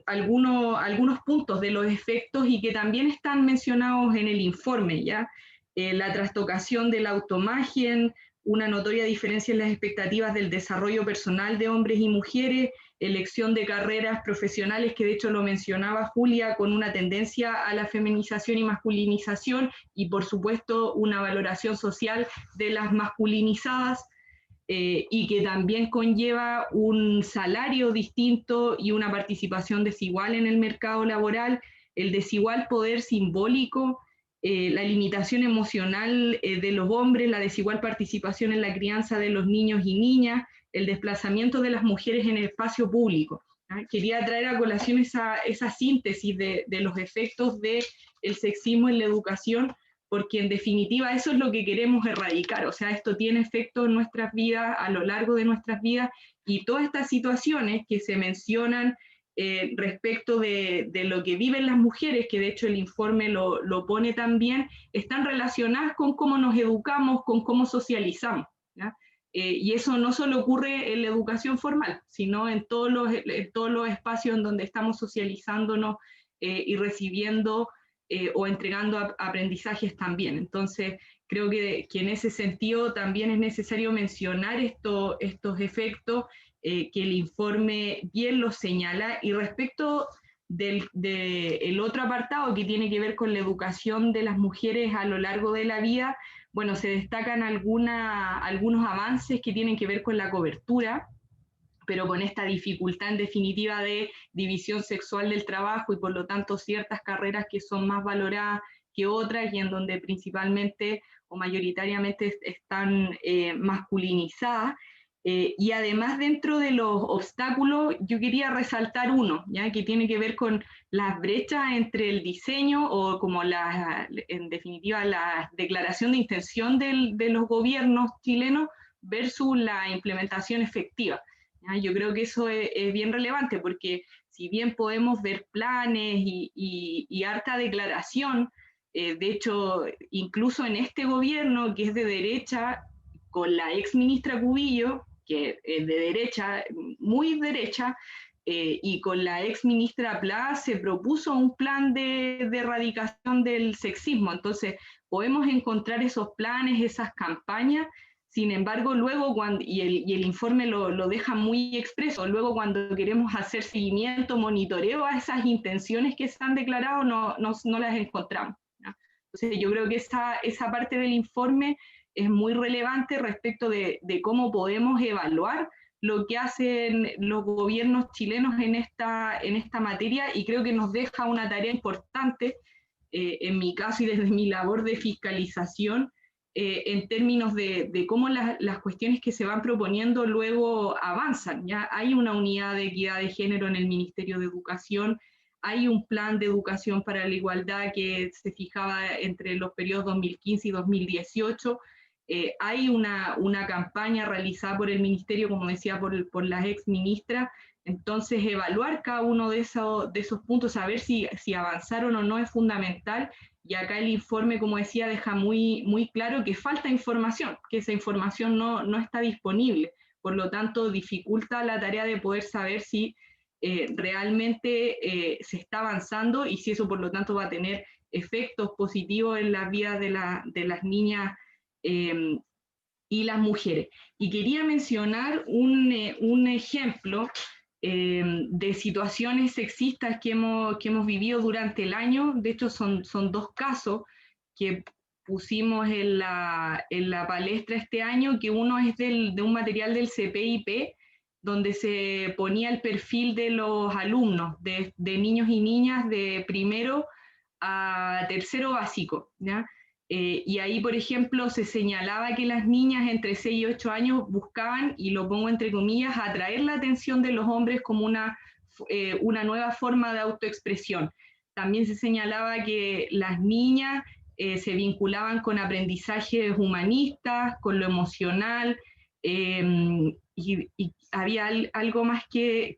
algunos puntos de los efectos y que también están mencionados en el informe, ¿ya? La trastocación de la autoimagen, una notoria diferencia en las expectativas del desarrollo personal de hombres y mujeres, elección de carreras profesionales, que de hecho lo mencionaba Julia, con una tendencia a la feminización y masculinización, y por supuesto una valoración social de las masculinizadas, y que también conlleva un salario distinto y una participación desigual en el mercado laboral, el desigual poder simbólico, la limitación emocional de los hombres, la desigual participación en la crianza de los niños y niñas, el desplazamiento de las mujeres en el espacio público. ¿ya? Quería traer a colación esa síntesis de los efectos del sexismo en la educación, porque en definitiva eso es lo que queremos erradicar. O sea, esto tiene efecto en nuestras vidas, a lo largo de nuestras vidas, y todas estas situaciones que se mencionan respecto de lo que viven las mujeres, que de hecho el informe lo pone también, están relacionadas con cómo nos educamos, con cómo socializamos, ¿ya? Y eso no solo ocurre en la educación formal, sino en todos los espacios en donde estamos socializándonos y recibiendo o entregando aprendizajes también. Entonces, creo que en ese sentido también es necesario mencionar estos efectos que el informe bien los señala. Y respecto del otro apartado que tiene que ver con la educación de las mujeres a lo largo de la vida, bueno, se destacan algunos avances que tienen que ver con la cobertura, pero con esta dificultad en definitiva de división sexual del trabajo y por lo tanto ciertas carreras que son más valoradas que otras y en donde principalmente o mayoritariamente están masculinizadas. Y además dentro de los obstáculos yo quería resaltar uno, ¿ya? Que tiene que ver con las brechas entre el diseño o como en definitiva la declaración de intención de los gobiernos chilenos versus la implementación efectiva. ¿Ya? Yo creo que eso es bien relevante porque si bien podemos ver planes y harta declaración, de hecho incluso en este gobierno que es de derecha, con la ex ministra Cubillo, que es de derecha, muy derecha, y con la ex ministra Pla se propuso un plan de erradicación del sexismo. Entonces, podemos encontrar esos planes, esas campañas, sin embargo, luego, y el informe lo deja muy expreso, luego cuando queremos hacer seguimiento, monitoreo a esas intenciones que se han declarado, no las encontramos, ¿no? Entonces, yo creo que esa parte del informe es muy relevante respecto de cómo podemos evaluar lo que hacen los gobiernos chilenos en esta materia, y creo que nos deja una tarea importante, en mi caso y desde mi labor de fiscalización, en términos de cómo las cuestiones que se van proponiendo luego avanzan. Ya hay una unidad de equidad de género en el Ministerio de Educación, hay un plan de educación para la igualdad que se fijaba entre los periodos 2015 y 2018, hay una campaña realizada por el Ministerio, como decía, por las ex ministras. Entonces, evaluar cada uno de esos puntos, saber si avanzaron o no es fundamental. Y acá el informe, como decía, deja muy, muy claro que falta información, que esa información no está disponible. Por lo tanto, dificulta la tarea de poder saber si realmente se está avanzando y si eso, por lo tanto, va a tener efectos positivos en las vidas de las niñas y las mujeres. Y quería mencionar un ejemplo de situaciones sexistas que hemos vivido durante el año. De hecho, son dos casos que pusimos en la palestra este año, que uno es de un material del CPIP, donde se ponía el perfil de los alumnos, de niños y niñas de primero a tercero básico, ¿ya? Y ahí, por ejemplo, se señalaba que las niñas entre 6 y 8 años buscaban, y lo pongo entre comillas, atraer la atención de los hombres como una nueva forma de autoexpresión. También se señalaba que las niñas se vinculaban con aprendizajes humanistas, con lo emocional, y había algo más que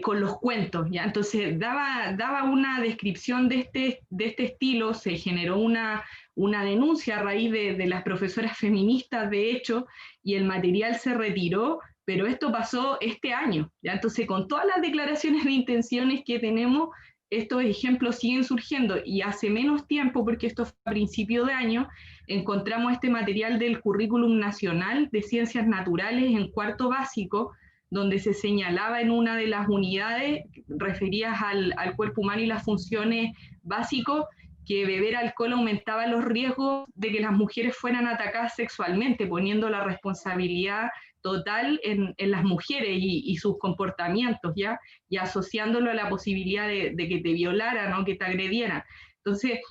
con los cuentos, ¿ya? Entonces daba una descripción de este estilo, se generó una denuncia a raíz de las profesoras feministas, de hecho, y el material se retiró, pero esto pasó este año, ¿ya? Entonces, con todas las declaraciones de intenciones que tenemos, estos ejemplos siguen surgiendo, y hace menos tiempo, porque esto fue a principio de año, encontramos este material del Currículum Nacional de Ciencias Naturales en cuarto básico, donde se señalaba en una de las unidades referidas al cuerpo humano y las funciones básicas, que beber alcohol aumentaba los riesgos de que las mujeres fueran atacadas sexualmente, poniendo la responsabilidad total en las mujeres y sus comportamientos, ¿ya? Y asociándolo a la posibilidad de que te violaran o que te agredieran. Entonces,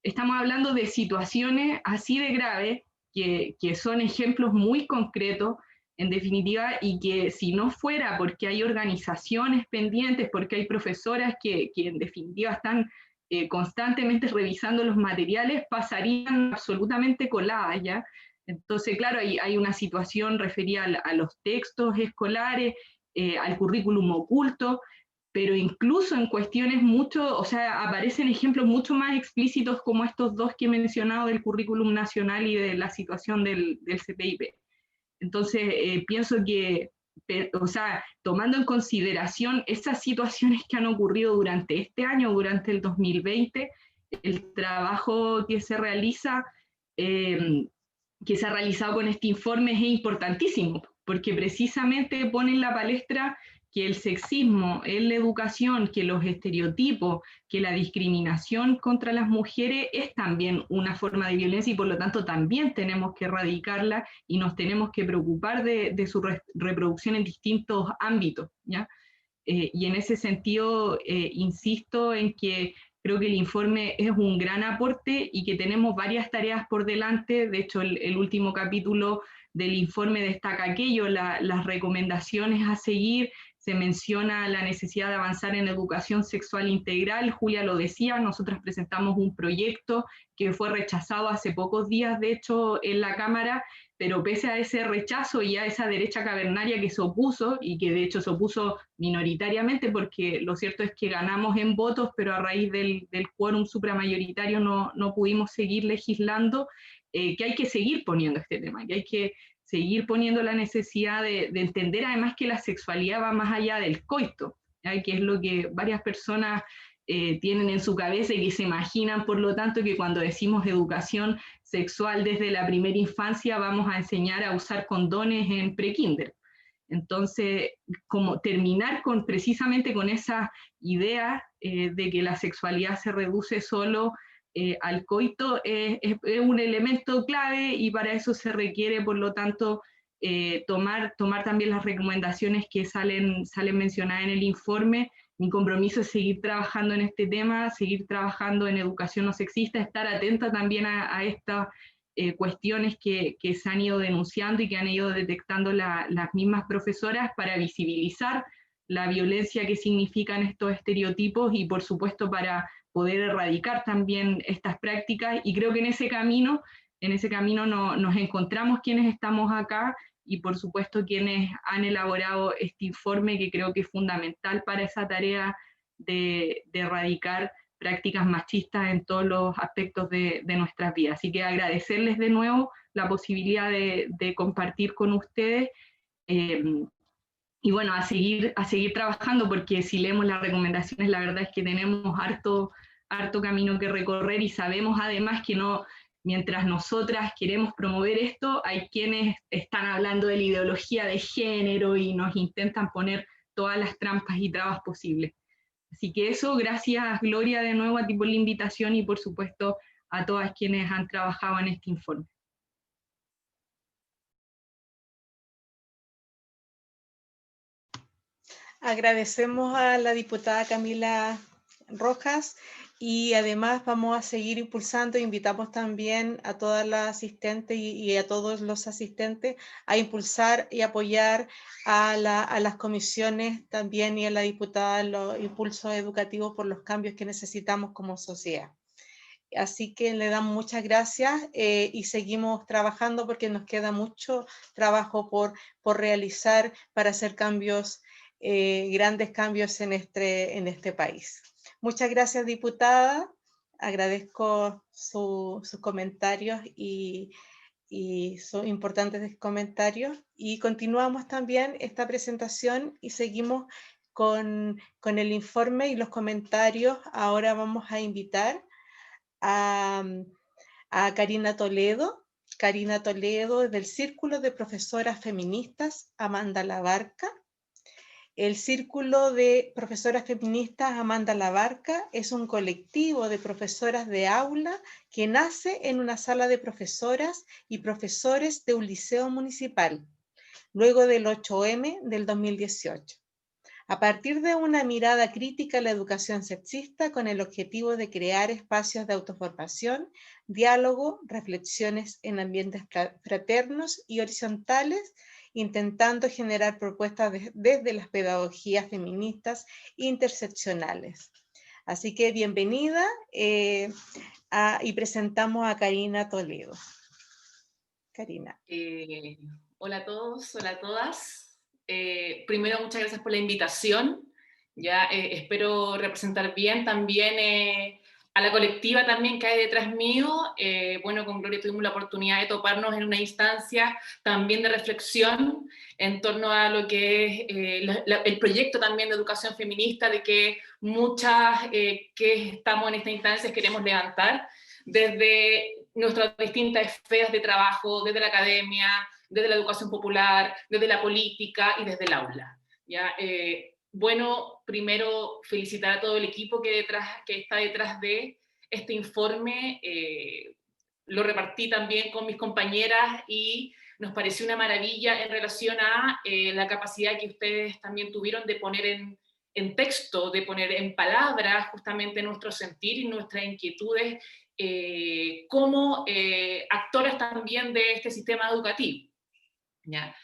estamos hablando de situaciones así de graves, que son ejemplos muy concretos, en definitiva, y que si no fuera porque hay organizaciones pendientes, porque hay profesoras que en definitiva están constantemente revisando los materiales, pasarían absolutamente coladas, ¿ya? Entonces, claro, hay una situación referida a los textos escolares, al currículum oculto, pero incluso en cuestiones mucho, o sea, aparecen ejemplos mucho más explícitos como estos dos que he mencionado del currículum nacional y de la situación del CPIP. Entonces, pienso que, o sea, tomando en consideración esas situaciones que han ocurrido durante este año, durante el 2020, el trabajo que se realiza, que se ha realizado con este informe es importantísimo, porque precisamente pone en la palestra que el sexismo en la educación, que los estereotipos, que la discriminación contra las mujeres es también una forma de violencia y por lo tanto también tenemos que erradicarla y nos tenemos que preocupar de su reproducción en distintos ámbitos, ¿ya? Y en ese sentido, insisto en que creo que el informe es un gran aporte y que tenemos varias tareas por delante. De hecho, el último capítulo del informe destaca aquello, las recomendaciones a seguir. Se menciona la necesidad de avanzar en educación sexual integral. Julia lo decía, nosotras presentamos un proyecto que fue rechazado hace pocos días, de hecho, en la Cámara, pero pese a ese rechazo y a esa derecha cavernaria que se opuso, y que de hecho se opuso minoritariamente, porque lo cierto es que ganamos en votos, pero a raíz del quórum supramayoritario no pudimos seguir legislando, que hay que seguir poniendo este tema, que hay que seguir poniendo la necesidad de entender además que la sexualidad va más allá del coito, ¿ya? Que es lo que varias personas tienen en su cabeza y que se imaginan, por lo tanto, que cuando decimos educación sexual desde la primera infancia vamos a enseñar a usar condones en prekinder. Entonces, como terminar precisamente con esa idea de que la sexualidad se reduce solo al coito es un elemento clave y para eso se requiere, por lo tanto, tomar también las recomendaciones que salen mencionadas en el informe. Mi compromiso es seguir trabajando en este tema, seguir trabajando en educación no sexista, estar atenta también a estas cuestiones que se han ido denunciando y que han ido detectando las mismas profesoras para visibilizar la violencia que significan estos estereotipos y por supuesto para poder erradicar también estas prácticas, y creo que en ese camino nos encontramos quienes estamos acá y por supuesto quienes han elaborado este informe, que creo que es fundamental para esa tarea de erradicar prácticas machistas en todos los aspectos de nuestras vidas. Así que agradecerles de nuevo la posibilidad de compartir con ustedes, y bueno, a seguir trabajando, porque si leemos las recomendaciones, la verdad es que tenemos harto camino que recorrer y sabemos además que no, mientras nosotras queremos promover esto, hay quienes están hablando de la ideología de género y nos intentan poner todas las trampas y trabas posibles. Así que eso, gracias Gloria de nuevo a ti por la invitación y por supuesto a todas quienes han trabajado en este informe. Agradecemos a la diputada Camila Rojas y además vamos a seguir impulsando. Invitamos también a todas las asistentes y a todos los asistentes a impulsar y apoyar a las comisiones también y a la diputada en los impulsos educativos por los cambios que necesitamos como sociedad. Así que le damos muchas gracias y seguimos trabajando porque nos queda mucho trabajo por realizar para hacer cambios, grandes cambios en este país. Muchas gracias, diputada. Agradezco sus comentarios y sus importantes comentarios. Y continuamos también esta presentación y seguimos con el informe y los comentarios. Ahora vamos a invitar a Karina Toledo. Karina Toledo del Círculo de Profesoras Feministas Amanda Labarca. El Círculo de Profesoras Feministas Amanda Labarca es un colectivo de profesoras de aula que nace en una sala de profesoras y profesores de un liceo municipal, luego del 8M del 2018. A partir de una mirada crítica a la educación sexista con el objetivo de crear espacios de autoformación, diálogo, reflexiones en ambientes fraternos y horizontales intentando generar propuestas desde las pedagogías feministas interseccionales. Así que bienvenida y presentamos a Karina Toledo. Karina. Hola a todos, hola a todas. Primero, muchas gracias por la invitación. Ya espero representar bien también a la colectiva también que hay detrás mío. Bueno, con Gloria tuvimos la oportunidad de toparnos en una instancia también de reflexión en torno a lo que es el proyecto también de educación feminista, de que muchas que estamos en esta instancia queremos levantar desde nuestras distintas esferas de trabajo, desde la academia, desde la educación popular, desde la política y desde el aula. ¿Ya? Bueno, primero felicitar a todo el equipo que está detrás de este informe. Lo repartí también con mis compañeras y nos pareció una maravilla en relación a la capacidad que ustedes también tuvieron de poner en texto, de poner en palabras justamente nuestro sentir y nuestras inquietudes como actores también de este sistema educativo. ¿Ya?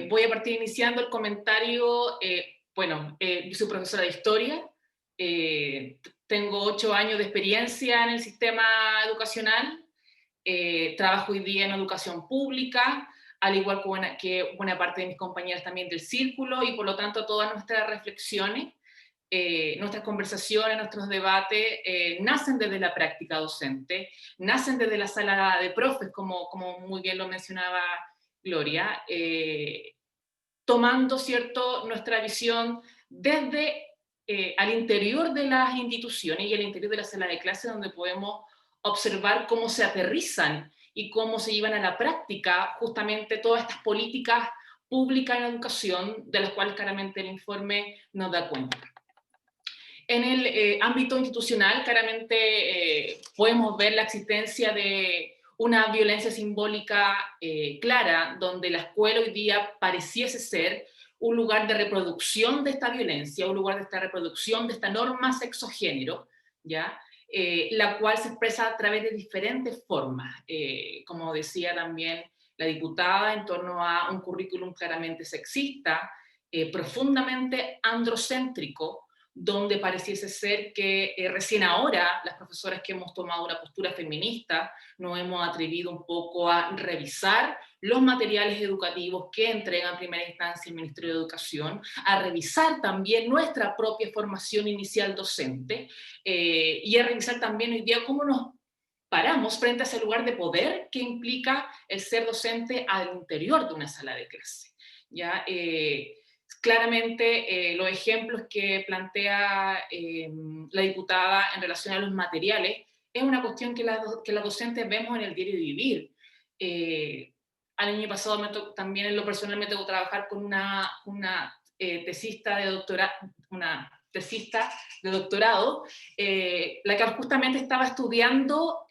Voy a partir iniciando el comentario. Bueno, yo soy profesora de historia, tengo 8 años de experiencia en el sistema educacional, trabajo hoy día en educación pública, al igual que buena parte de mis compañeras también del círculo, y por lo tanto todas nuestras reflexiones, nuestras conversaciones, nuestros debates nacen desde la práctica docente, nacen desde la sala de profes, como muy bien lo mencionaba Gloria, tomando, ¿cierto?, nuestra visión desde al interior de las instituciones y al interior de la sala de clase, donde podemos observar cómo se aterrizan y cómo se llevan a la práctica justamente todas estas políticas públicas en educación, de las cuales claramente el informe nos da cuenta. En el ámbito institucional, claramente podemos ver la existencia de una violencia simbólica clara, donde la escuela hoy día pareciese ser un lugar de reproducción de esta violencia, un lugar de esta reproducción de esta norma sexogénero, ¿ya? La cual se expresa a través de diferentes formas, como decía también la diputada, en torno a un currículum claramente sexista, profundamente androcéntrico, donde pareciese ser que recién ahora las profesoras que hemos tomado una postura feminista nos hemos atrevido un poco a revisar los materiales educativos que entrega en primera instancia el Ministerio de Educación, a revisar también nuestra propia formación inicial docente y a revisar también hoy día cómo nos paramos frente a ese lugar de poder que implica el ser docente al interior de una sala de clase. ¿Ya? Claramente los ejemplos que plantea la diputada en relación a los materiales es una cuestión que las docentes vemos en el diario de vivir. Al año pasado también en lo personal me tocó trabajar con una tesista de doctorado, la que justamente estaba estudiando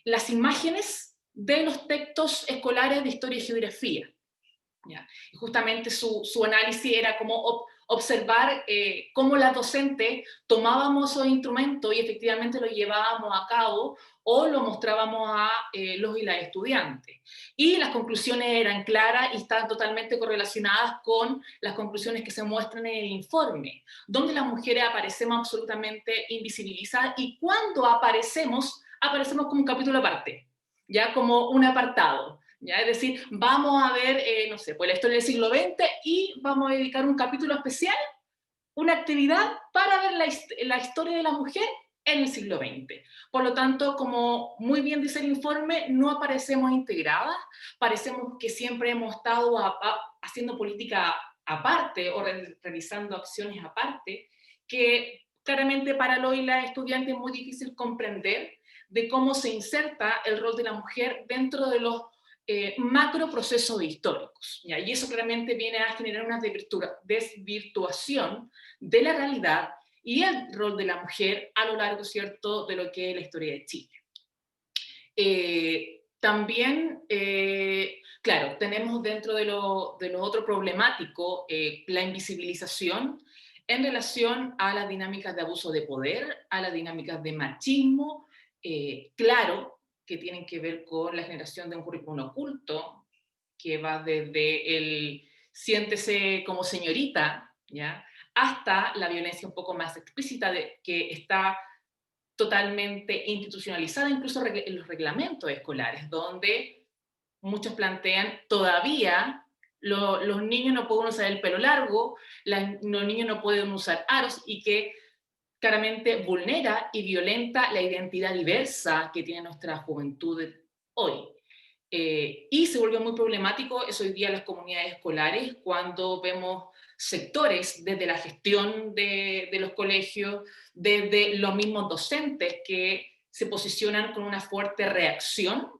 las imágenes de los textos escolares de historia y geografía. ¿Ya? Y justamente su análisis era como observar cómo las docentes tomábamos esos instrumentos y efectivamente los llevábamos a cabo o lo mostrábamos a los y las estudiantes. Y las conclusiones eran claras y estaban totalmente correlacionadas con las conclusiones que se muestran en el informe, donde las mujeres aparecemos absolutamente invisibilizadas y cuando aparecemos como un capítulo aparte, ya como un apartado. ¿Ya? Es decir, vamos a ver, no sé, pues la historia del siglo XX y vamos a dedicar un capítulo especial, una actividad para ver la historia de la mujer en el siglo XX. Por lo tanto, como muy bien dice el informe, no aparecemos integradas, parecemos que siempre hemos estado haciendo política aparte o realizando acciones aparte, que claramente para los y las estudiantes es muy difícil comprender de cómo se inserta el rol de la mujer dentro de los macro procesos históricos, ¿ya? Y eso claramente viene a generar una desvirtuación de la realidad y el rol de la mujer a lo largo, ¿cierto?, de lo que es la historia de Chile. También, claro, tenemos dentro de lo otro problemático la invisibilización en relación a las dinámicas de abuso de poder, a las dinámicas de machismo, claro, que tienen que ver con la generación de un currículum oculto, que va desde el siéntese como señorita, ¿ya?, hasta la violencia un poco más explícita, que está totalmente institucionalizada, incluso en los reglamentos escolares, donde muchos plantean todavía los niños no pueden usar el pelo largo, los niños no pueden usar aros, y que claramente vulnera y violenta la identidad diversa que tiene nuestra juventud hoy. Y se vuelve muy problemático eso hoy día en las comunidades escolares, cuando vemos sectores desde la gestión de los colegios, desde los mismos docentes, que se posicionan con una fuerte reacción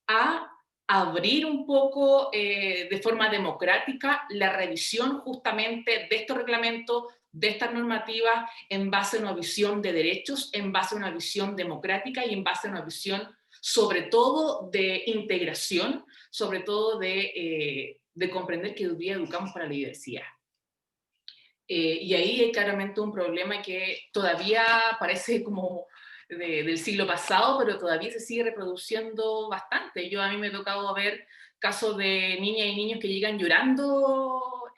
a abrir un poco de forma democrática la revisión justamente de estos reglamentos, de estas normativas, en base a una visión de derechos, en base a una visión democrática y en base a una visión sobre todo de integración, sobre todo de comprender que hoy día educamos para la diversidad. Y ahí hay claramente un problema que todavía parece como del siglo pasado, pero todavía se sigue reproduciendo bastante. A mí me ha tocado ver casos de niñas y niños que llegan llorando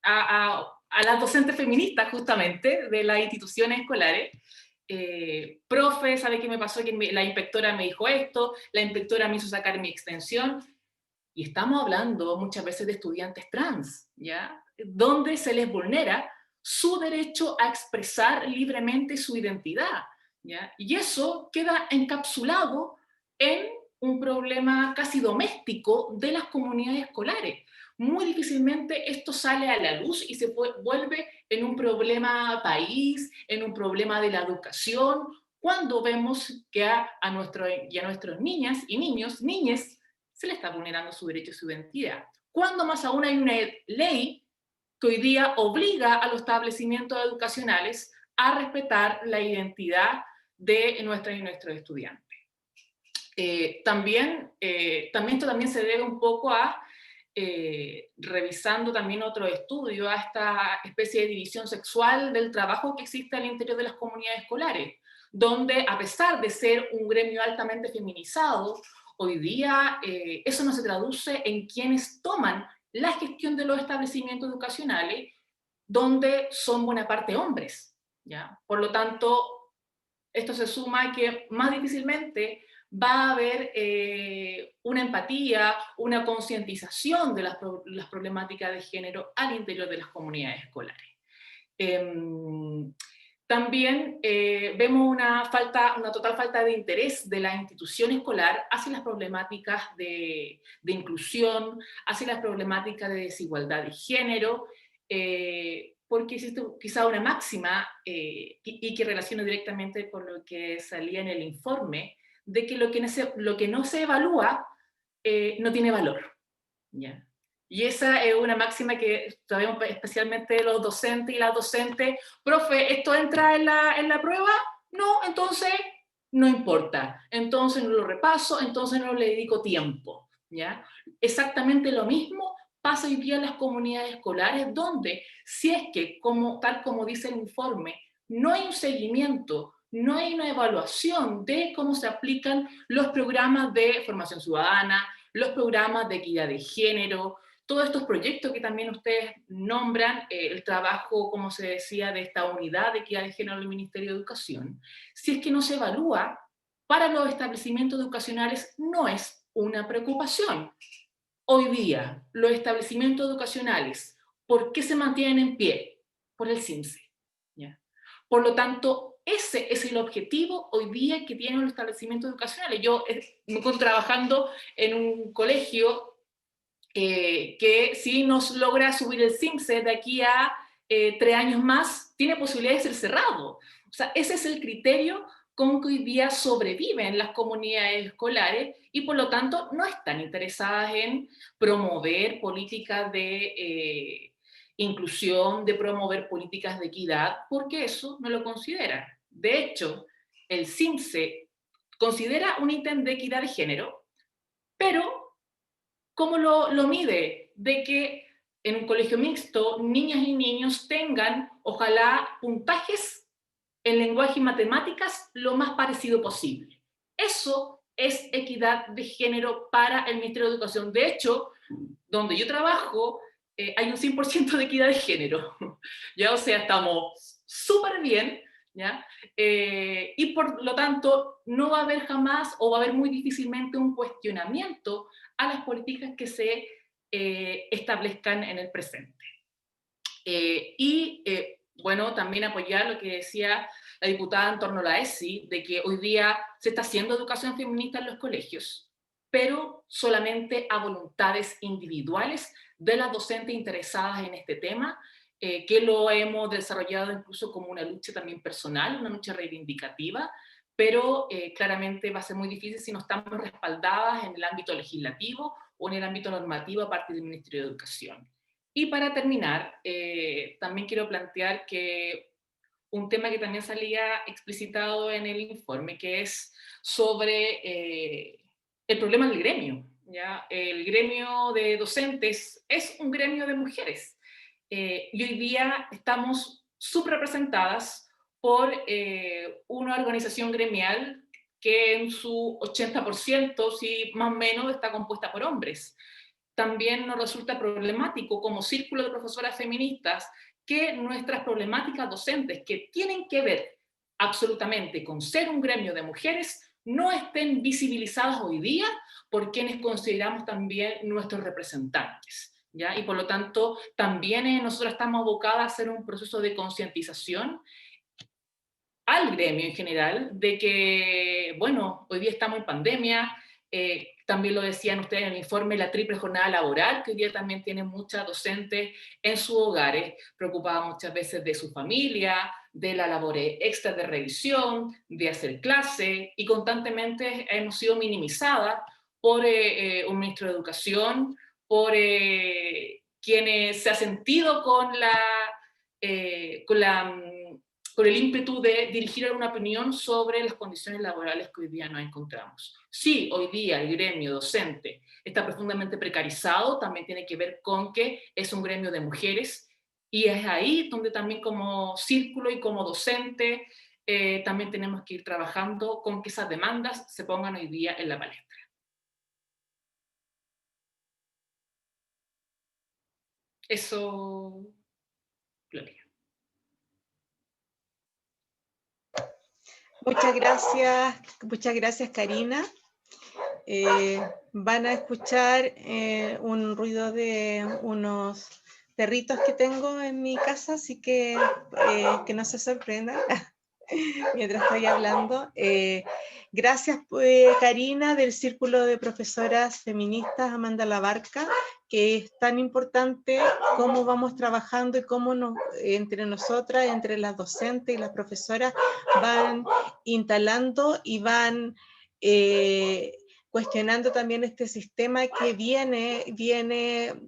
a las docentes feministas justamente de las instituciones escolares. Profe, ¿sabe qué me pasó? Que la inspectora me dijo esto, la inspectora me hizo sacar mi extensión. Y estamos hablando muchas veces de estudiantes trans, ¿ya?, donde se les vulnera su derecho a expresar libremente su identidad, ¿ya? Y eso queda encapsulado en un problema casi doméstico de las comunidades escolares. Muy difícilmente esto sale a la luz y se vuelve en un problema país, en un problema de la educación, cuando vemos que a nuestras niñas y niñes se les está vulnerando su derecho a su identidad. Cuando más aún hay una ley que hoy día obliga a los establecimientos educacionales a respetar la identidad de nuestras y nuestros estudiantes. También esto también se debe un poco a, revisando también otro estudio, a esta especie de división sexual del trabajo que existe al interior de las comunidades escolares, donde a pesar de ser un gremio altamente feminizado, hoy día eso no se traduce en quienes toman la gestión de los establecimientos educacionales, donde son buena parte hombres, ¿ya? Por lo tanto, esto se suma a que más difícilmente va a haber una empatía, una concientización de las problemáticas de género al interior de las comunidades escolares. También vemos una total falta de interés de la institución escolar hacia las problemáticas de inclusión, hacia las problemáticas de desigualdad de género, porque existe quizá una máxima, y que relaciona directamente con lo que salía en el informe, de que lo que no se evalúa no tiene valor, ¿ya? Y esa es una máxima que sabemos especialmente los docentes y las docentes: profe, ¿esto entra en la prueba? No, entonces no importa, entonces no lo repaso, entonces no le dedico tiempo, ¿ya? Exactamente lo mismo pasa hoy día en las comunidades escolares, donde si es que, tal como dice el informe, no hay un seguimiento, no hay una evaluación de cómo se aplican los programas de formación ciudadana, los programas de equidad de género, todos estos proyectos que también ustedes nombran, el trabajo, como se decía, de esta unidad de equidad de género del Ministerio de Educación, si es que no se evalúa, para los establecimientos educacionales no es una preocupación. Hoy día, los establecimientos educacionales, ¿por qué se mantienen en pie? Por el CIMSE, ¿ya? Por lo tanto, ese es el objetivo hoy día que tienen los establecimientos educacionales. Yo me encuentro trabajando en un colegio que si nos logra subir el CIMSE de aquí a 3 años más, tiene posibilidad de ser cerrado. O sea, ese es el criterio con que hoy día sobreviven las comunidades escolares y por lo tanto no están interesadas en promover políticas de inclusión, de promover políticas de equidad, porque eso no lo consideran. De hecho, el CIMSE considera un ítem de equidad de género, pero ¿cómo lo mide? De que en un colegio mixto, niñas y niños tengan, ojalá, puntajes en lenguaje y matemáticas lo más parecido posible. Eso es equidad de género para el Ministerio de Educación. De hecho, donde yo trabajo, hay un 100% de equidad de género, ¿ya? O sea, estamos súper bien, ¿ya? Y por lo tanto, no va a haber jamás, o va a haber muy difícilmente un cuestionamiento a las políticas que se establezcan en el presente. Bueno, también apoyar lo que decía la diputada en torno a la ESI, de que hoy día se está haciendo educación feminista en los colegios, pero solamente a voluntades individuales de las docentes interesadas en este tema, que lo hemos desarrollado incluso como una lucha también personal, una lucha reivindicativa, pero claramente va a ser muy difícil si no estamos respaldadas en el ámbito legislativo o en el ámbito normativo a partir del Ministerio de Educación. Y para terminar, también quiero plantear que un tema que también salía explicitado en el informe, que es sobre el problema del gremio, ¿ya? El gremio de docentes es un gremio de mujeres, y hoy día estamos subrepresentadas por una organización gremial que en su 80%, sí, más o menos, está compuesta por hombres. También nos resulta problemático como círculo de profesoras feministas que nuestras problemáticas docentes, que tienen que ver absolutamente con ser un gremio de mujeres, no estén visibilizadas hoy día por quienes consideramos también nuestros representantes, ¿ya? Y por lo tanto, también nosotros estamos abocadas a hacer un proceso de concientización al gremio en general, de que, bueno, hoy día estamos en pandemia, también lo decían ustedes en el informe, la triple jornada laboral, que hoy día también tienen muchas docentes en sus hogares, preocupadas muchas veces de su familia, de la labor extra de revisión, de hacer clase, y constantemente hemos sido minimizadas por un ministro de Educación, por quienes se ha sentido con el ímpetu de dirigir una opinión sobre las condiciones laborales que hoy día nos encontramos. Sí, hoy día el gremio docente está profundamente precarizado, también tiene que ver con que es un gremio de mujeres, y es ahí donde también como círculo y como docente también tenemos que ir trabajando con que esas demandas se pongan hoy día en la palestra. Eso, Gloria. Muchas gracias Karina. Van a escuchar un ruido de unos perritos que tengo en mi casa, así que no se sorprendan mientras estoy hablando. Gracias Karina del Círculo de Profesoras Feministas Amanda Labarca, que es tan importante cómo vamos trabajando y cómo entre nosotras, entre las docentes y las profesoras, van instalando y van cuestionando también este sistema que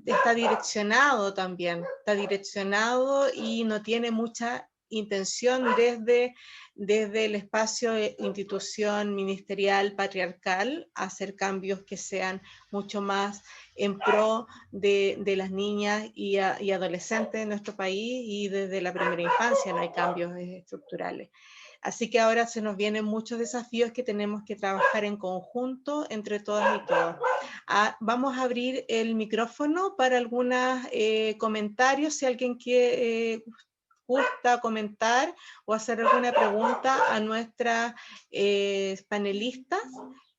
está direccionado también, está direccionado y no tiene mucha intención desde el espacio institución ministerial patriarcal a hacer cambios que sean mucho más en pro de las niñas y adolescentes de nuestro país, y desde la primera infancia no hay cambios estructurales. Así que ahora se nos vienen muchos desafíos que tenemos que trabajar en conjunto entre todas y todos. Vamos a abrir el micrófono para algunos comentarios, si alguien gusta comentar o hacer alguna pregunta a nuestras panelistas.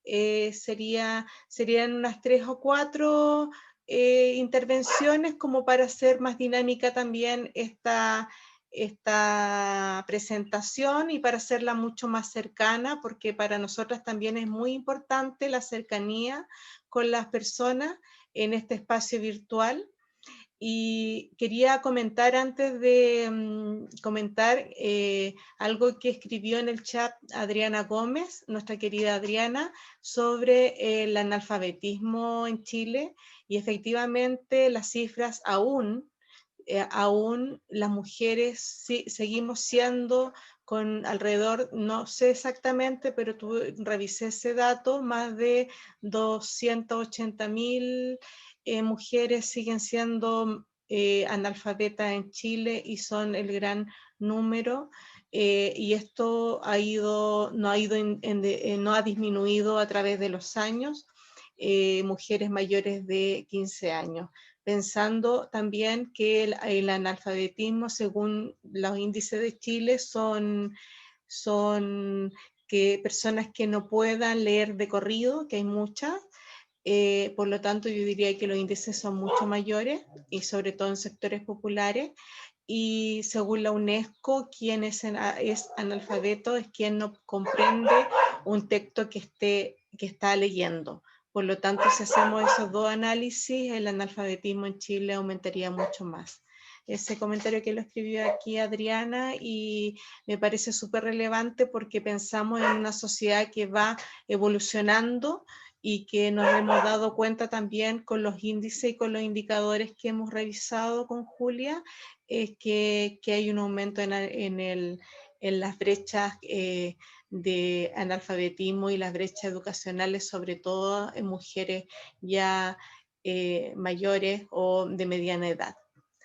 Serían unas 3 o 4 intervenciones como para hacer más dinámica también esta presentación y para hacerla mucho más cercana, porque para nosotras también es muy importante la cercanía con las personas en este espacio virtual. Y quería comentar antes de comentar algo que escribió en el chat Adriana Gómez, nuestra querida Adriana, sobre el analfabetismo en Chile, y efectivamente las cifras aún las mujeres seguimos siendo con alrededor, no sé exactamente, pero revisé ese dato, más de 280.000 mujeres siguen siendo analfabetas en Chile y son el gran número. y esto no ha disminuido a través de los años, mujeres mayores de 15 años. Pensando también que el analfabetismo, según los índices de Chile, son que personas que no puedan leer de corrido, que hay muchas. Por lo tanto, yo diría que los índices son mucho mayores, y sobre todo en sectores populares. Y según la UNESCO, quien es analfabeto es quien no comprende un texto que está leyendo. Por lo tanto, si hacemos esos dos análisis, el analfabetismo en Chile aumentaría mucho más. Ese comentario que lo escribió aquí Adriana, y me parece súper relevante porque pensamos en una sociedad que va evolucionando y que nos hemos dado cuenta también con los índices y con los indicadores que hemos revisado con Julia, que hay un aumento en las brechas de analfabetismo y las brechas educacionales, sobre todo en mujeres ya mayores o de mediana edad.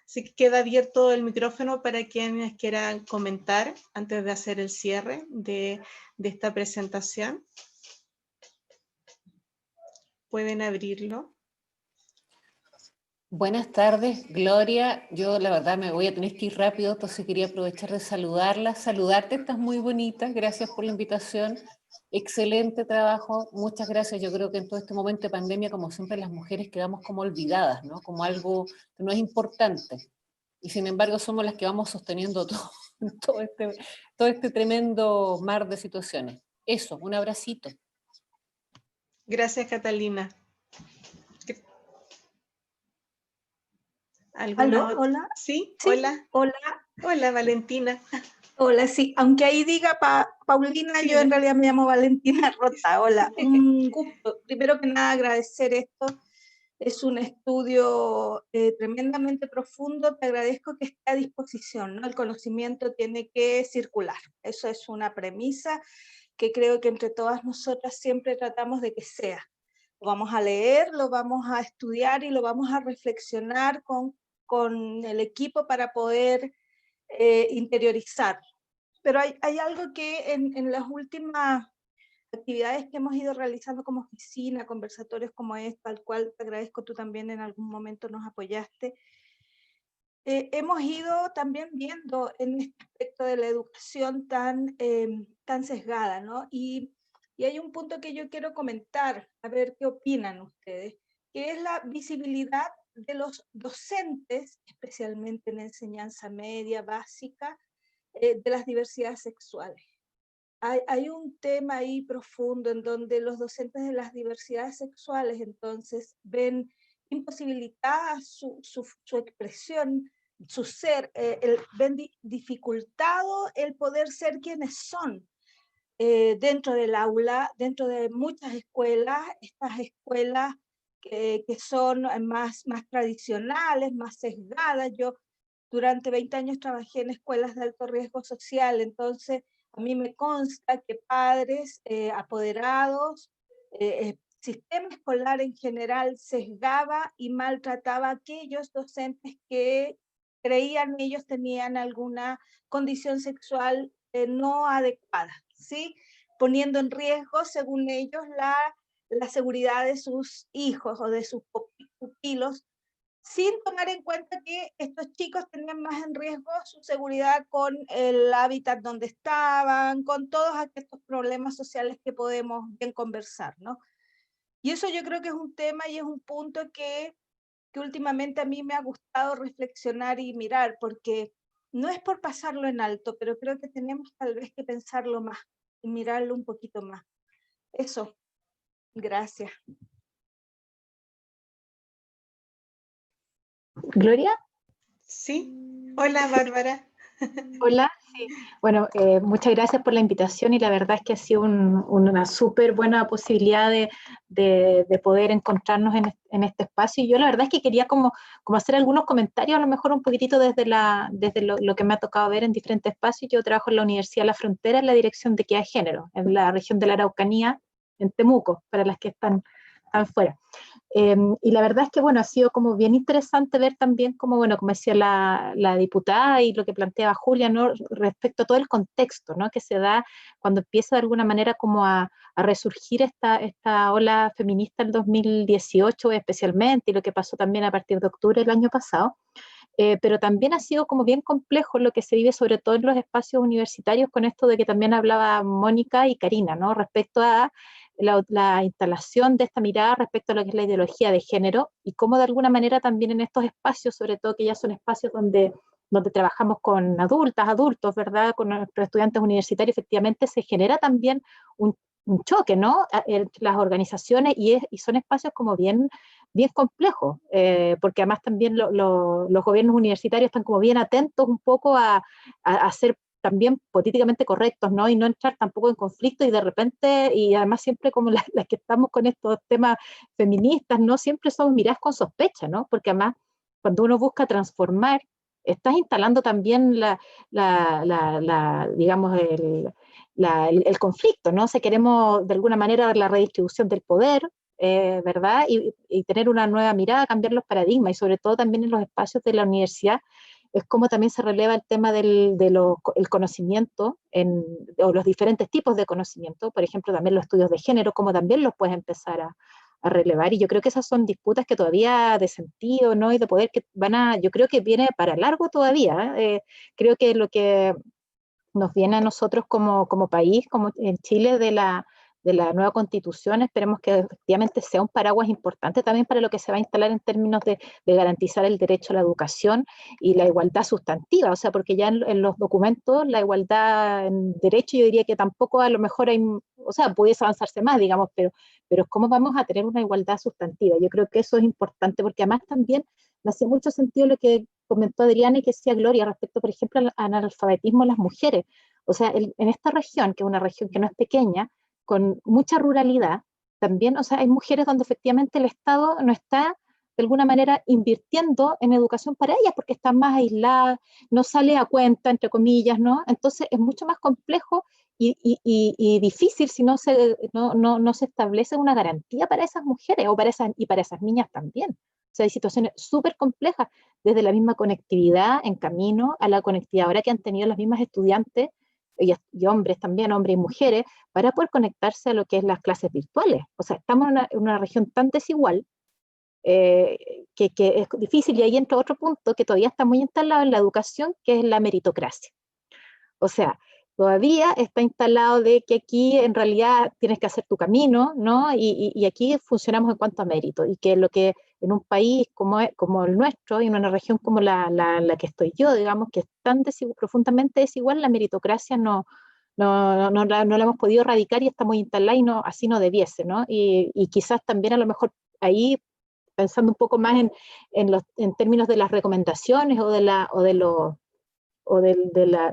Así que queda abierto el micrófono para quienes quieran comentar antes de hacer el cierre de esta presentación. Pueden abrirlo. Buenas tardes, Gloria. Yo la verdad me voy a tener que ir rápido, entonces quería aprovechar de saludarla. Saludarte, estás muy bonita, gracias por la invitación. Excelente trabajo, muchas gracias. Yo creo que en todo este momento de pandemia, como siempre, las mujeres quedamos como olvidadas, ¿no? Como algo que no es importante. Y sin embargo somos las que vamos sosteniendo todo este tremendo mar de situaciones. Eso, un abracito. Gracias, Catalina. ¿Aló? ¿Hola? ¿Sí? Sí, Hola. hola. Hola, Valentina. Hola, sí. Aunque ahí diga Paulina, Sí, yo en realidad me llamo Valentina Rota. Hola. Un gusto. Primero que nada, agradecer esto. Es un estudio tremendamente profundo. Te agradezco que esté a disposición, ¿no? El conocimiento tiene que circular. Eso es una premisa que creo que entre todas nosotras siempre tratamos de que sea. Lo vamos a leer, lo vamos a estudiar y lo vamos a reflexionar con el equipo para poder interiorizar. Pero hay algo que en las últimas actividades que hemos ido realizando como oficina, conversatorios como esta, al cual te agradezco, tú también en algún momento nos apoyaste, hemos ido también viendo en este aspecto de la educación tan sesgada, ¿no? Y hay un punto que yo quiero comentar, a ver qué opinan ustedes, que es la visibilidad de los docentes, especialmente en enseñanza media, básica, de las diversidades sexuales. Hay un tema ahí profundo en donde los docentes de las diversidades sexuales entonces ven imposibilitada su expresión, su ser, ven dificultado el poder ser quienes son dentro del aula, dentro de muchas escuelas, estas escuelas que son más tradicionales, más sesgadas. Yo durante 20 años trabajé en escuelas de alto riesgo social, entonces a mí me consta que padres, apoderados, sistema escolar en general sesgaba y maltrataba a aquellos docentes que creían ellos tenían alguna condición sexual no adecuada, ¿sí? Poniendo en riesgo, según ellos, la seguridad de sus hijos o de sus pupilos, sin tomar en cuenta que estos chicos tenían más en riesgo su seguridad con el hábitat donde estaban, con todos estos problemas sociales que podemos bien conversar, ¿no? Y eso yo creo que es un tema y es un punto que últimamente a mí me ha gustado reflexionar y mirar, porque no es por pasarlo en alto, pero creo que tenemos tal vez que pensarlo más y mirarlo un poquito más. Eso, gracias. ¿Gloria? Sí. Hola, Bárbara. Hola, sí. Bueno, muchas gracias por la invitación y la verdad es que ha sido una súper buena posibilidad de poder encontrarnos en este espacio. Y yo la verdad es que quería como hacer algunos comentarios, a lo mejor un poquitito desde lo que me ha tocado ver en diferentes espacios. Yo trabajo en la Universidad de la Frontera en la Dirección de Equidad de Género, en la región de la Araucanía, en Temuco, para las que están fuera. Y la verdad es que, bueno, ha sido como bien interesante ver también como, bueno, como decía la diputada y lo que planteaba Julia, ¿no? Respecto a todo el contexto, ¿no? Que se da cuando empieza de alguna manera como a resurgir esta ola feminista del 2018 especialmente, y lo que pasó también a partir de octubre del año pasado. Pero también ha sido como bien complejo lo que se vive sobre todo en los espacios universitarios con esto de que también hablaba Mónica y Karina, ¿no? Respecto a la instalación de esta mirada respecto a lo que es la ideología de género y cómo de alguna manera también en estos espacios, sobre todo que ya son espacios donde trabajamos con adultos, ¿verdad? Con nuestros estudiantes universitarios, efectivamente se genera también un choque, ¿no? Entre las organizaciones y son espacios como bien complejos, porque además también los gobiernos universitarios están como bien atentos un poco a ser también políticamente correctos, ¿no? Y no entrar tampoco en conflicto y de repente, y además siempre como las que estamos con estos temas feministas, ¿no? Siempre somos miradas con sospecha, ¿no? Porque además cuando uno busca transformar, estás instalando también digamos, el conflicto, ¿no? O sea, queremos de alguna manera la redistribución del poder, ¿verdad? Y tener una nueva mirada, cambiar los paradigmas y sobre todo también en los espacios de la universidad es como también se releva el tema del conocimiento o los diferentes tipos de conocimiento, por ejemplo también los estudios de género, como también los puedes empezar a relevar, y yo creo que esas son disputas que todavía de sentido, ¿no? Y de poder que yo creo que viene para largo todavía, creo que lo que nos viene a nosotros como país, como en Chile, de la nueva constitución, esperemos que efectivamente sea un paraguas importante también para lo que se va a instalar en términos de garantizar el derecho a la educación y la igualdad sustantiva, o sea, porque ya en los documentos la igualdad en derecho yo diría que tampoco a lo mejor hay, o sea, pudiese avanzarse más, digamos, pero ¿cómo vamos a tener una igualdad sustantiva? Yo creo que eso es importante porque además también me hace mucho sentido lo que comentó Adriana y que decía Gloria respecto, por ejemplo, al analfabetismo de las mujeres. O sea, en esta región, que es una región que no es pequeña, con mucha ruralidad, también, o sea, hay mujeres donde efectivamente el Estado no está de alguna manera invirtiendo en educación para ellas porque están más aisladas, no sale a cuenta, entre comillas, ¿no? Entonces es mucho más complejo y difícil si no se establece una garantía para esas mujeres y para esas niñas también. O sea, hay situaciones súper complejas, desde la misma conectividad en camino a la conectividad ahora que han tenido las mismas estudiantes y hombres también, hombres y mujeres, para poder conectarse a lo que es las clases virtuales. O sea, estamos en una región tan desigual que es difícil, y ahí entra otro punto que todavía está muy instalado en la educación, que es la meritocracia. O sea, todavía está instalado de que aquí en realidad tienes que hacer tu camino, ¿no? Y aquí funcionamos en cuanto a mérito, y que lo que en un país como el nuestro, y en una región como la que estoy yo, digamos, que es tan profundamente desigual, la meritocracia no la hemos podido erradicar y está muy instalada y así no debiese, ¿no? Y quizás también a lo mejor ahí, pensando un poco más en términos de las recomendaciones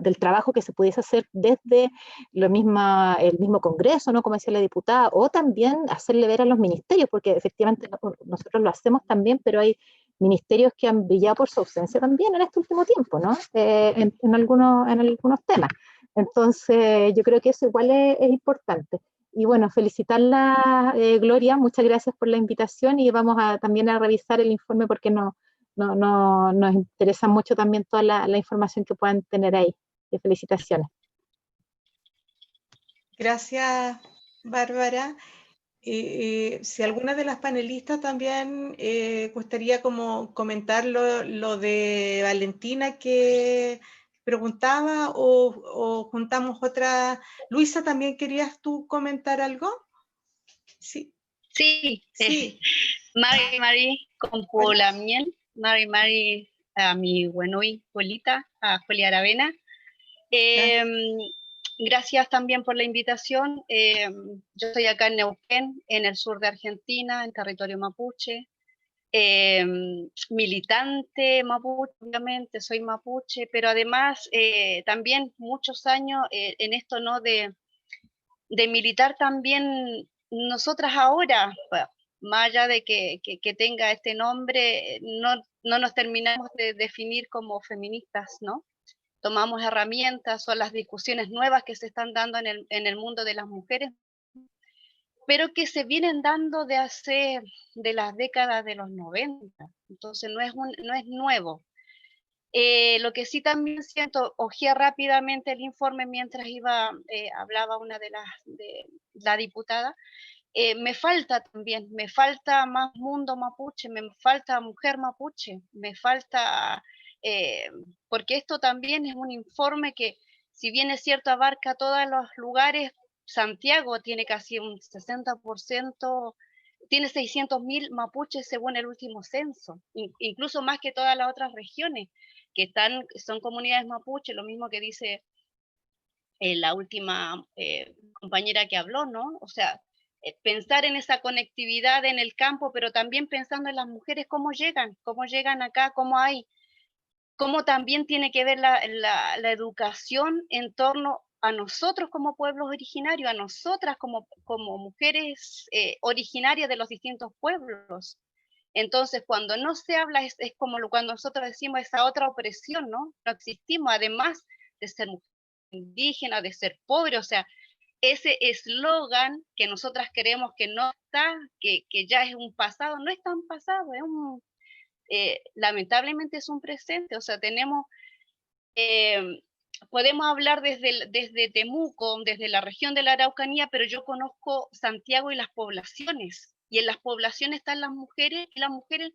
del trabajo que se pudiese hacer desde el mismo Congreso, ¿no? Como decía la diputada, o también hacerle ver a los ministerios, porque efectivamente nosotros lo hacemos también, pero hay ministerios que han brillado por su ausencia también en este último tiempo, ¿no? En algunos temas. Entonces, yo creo que eso igual es importante. Y bueno, felicitarla, Gloria, muchas gracias por la invitación y vamos también a revisar el informe porque nos interesa mucho también toda la información que puedan tener ahí. Felicitaciones. Gracias, Bárbara. Si alguna de las panelistas también gustaría como comentar lo de Valentina que preguntaba o juntamos otra. Luisa, ¿también querías tú comentar algo? Sí. Sí, Sí. Mari, con la miel, Mari, a mi buenoy, Polita, a Juli Aravena. Gracias también por la invitación. Yo estoy acá en Neuquén, en el sur de Argentina, en territorio mapuche. Militante mapuche, obviamente, soy mapuche, pero además también muchos años en esto, ¿no? de militar también nosotras ahora, más allá de que tenga este nombre, no nos terminamos de definir como feministas, ¿no? Tomamos herramientas o las discusiones nuevas que se están dando en el mundo de las mujeres, pero que se vienen dando de las décadas de los 90, entonces no es nuevo. Lo que sí también siento, hojeé rápidamente el informe mientras hablaba una de la diputada, me falta también, me falta más mundo mapuche, me falta mujer mapuche, me falta, porque esto también es un informe que, si bien es cierto, abarca todos los lugares. Santiago tiene casi un 60%, tiene 600.000 mapuches según el último censo, incluso más que todas las otras regiones, que son comunidades mapuches, lo mismo que dice la última compañera que habló, ¿no? O sea, pensar en esa conectividad en el campo, pero también pensando en las mujeres, cómo llegan acá, cómo también tiene que ver la educación en torno a nosotros como pueblos originarios, a nosotras como mujeres originarias de los distintos pueblos. Entonces, cuando no se habla, es como cuando nosotros decimos esa otra opresión, ¿no? No existimos, además de ser mujer indígena, de ser pobre, o sea, ese eslogan que nosotras creemos que no está, que ya es un pasado, no es tan pasado, lamentablemente es un presente, o sea, podemos hablar desde Temuco, desde la región de la Araucanía, pero yo conozco Santiago y las poblaciones, y en las poblaciones están las mujeres, y las mujeres,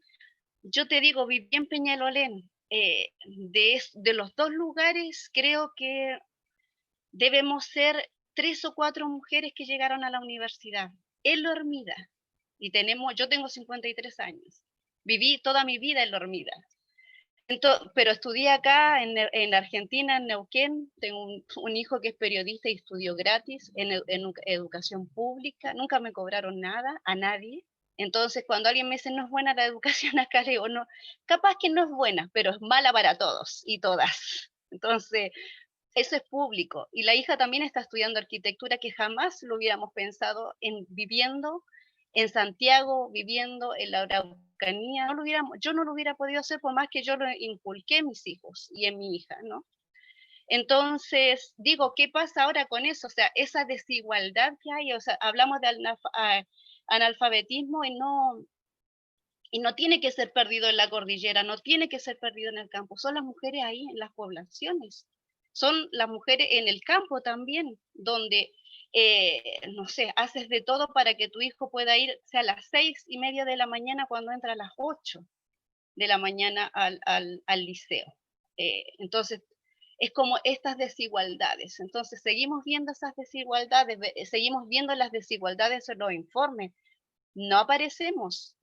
yo te digo, viví en Peñalolén, de los dos lugares creo que debemos ser 3 o 4 mujeres que llegaron a la universidad, en La Hormida, y yo tengo 53 años, viví toda mi vida en La Hormida. Pero estudié acá en Argentina, en Neuquén. Tengo un hijo que es periodista y estudió gratis en educación pública. Nunca me cobraron nada, a nadie. Entonces, cuando alguien me dice no es buena la educación acá, le digo, no, capaz que no es buena, pero es mala para todos y todas. Entonces, eso es público. Y la hija también está estudiando arquitectura, que jamás lo hubiéramos pensado viviendo en Santiago, viviendo en la Araucanía. Yo no lo hubiera podido hacer por más que yo lo inculqué en mis hijos y en mi hija, ¿no? Entonces, digo, ¿qué pasa ahora con eso? O sea, esa desigualdad que hay, o sea, hablamos de analfabetismo y no tiene que ser perdido en la cordillera, no tiene que ser perdido en el campo, son las mujeres ahí en las poblaciones, son las mujeres en el campo también, donde, no sé, haces de todo para que tu hijo pueda ir, sea, a las 6:30 de la mañana cuando entra a las 8 de la mañana al liceo. Entonces, es como estas desigualdades. Entonces, seguimos viendo esas desigualdades, seguimos viendo las desigualdades en los informes. No aparecemos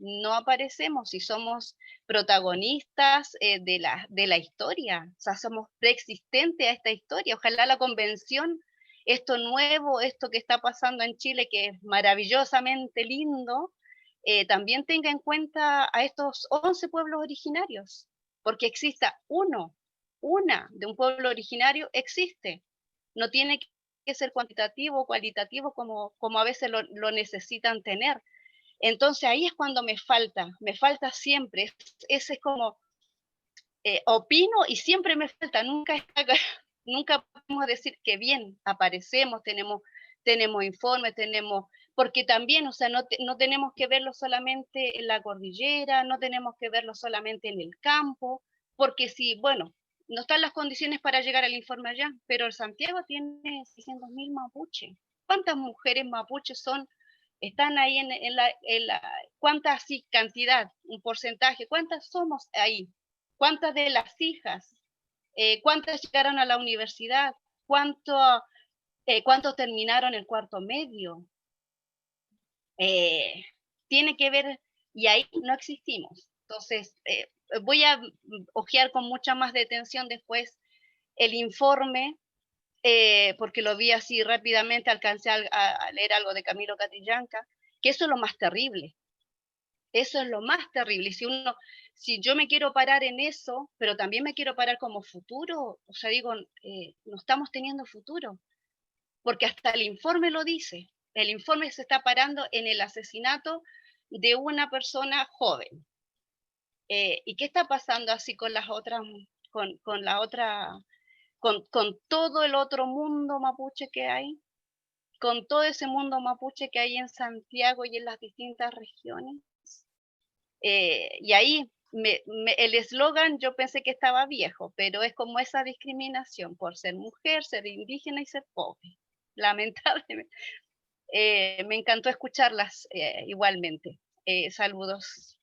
y somos protagonistas de la historia, o sea, somos preexistentes a esta historia. Ojalá la convención, esto nuevo, esto que está pasando en Chile, que es maravillosamente lindo, también tenga en cuenta a estos 11 pueblos originarios, porque exista una de un pueblo originario, existe. No tiene que ser cuantitativo o cualitativo como a veces lo necesitan tener. Entonces ahí es cuando me falta siempre, ese es como, opino y siempre me falta, nunca podemos decir que bien, aparecemos, tenemos informes, porque también, o sea, no tenemos que verlo solamente en la cordillera, no tenemos que verlo solamente en el campo, porque si, bueno, no están las condiciones para llegar al informe allá, pero el Santiago tiene 600.000 mapuches. ¿Cuántas mujeres mapuches están ahí cuántas sí, cantidad, un porcentaje, cuántas somos ahí, cuántas de las hijas, cuántas llegaron a la universidad, cuántos terminaron el cuarto medio? Tiene que ver, y ahí no existimos. Entonces, voy a hojear con mucha más detención después el informe, porque lo vi así rápidamente, alcancé a leer algo de Camilo Catrillanca, que eso es lo más terrible. Eso es lo más terrible. Y si yo me quiero parar en eso, pero también me quiero parar como futuro, o sea, digo, no estamos teniendo futuro, porque hasta el informe lo dice. El informe se está parando en el asesinato de una persona joven. ¿Y qué está pasando así con las otras, con todo el otro mundo mapuche que hay? con todo ese mundo mapuche que hay en Santiago y en las distintas regiones. Y ahí el eslogan yo pensé que estaba viejo, pero es como esa discriminación por ser mujer, ser indígena y ser pobre. Lamentablemente. Me encantó escucharlas igualmente. Saludos.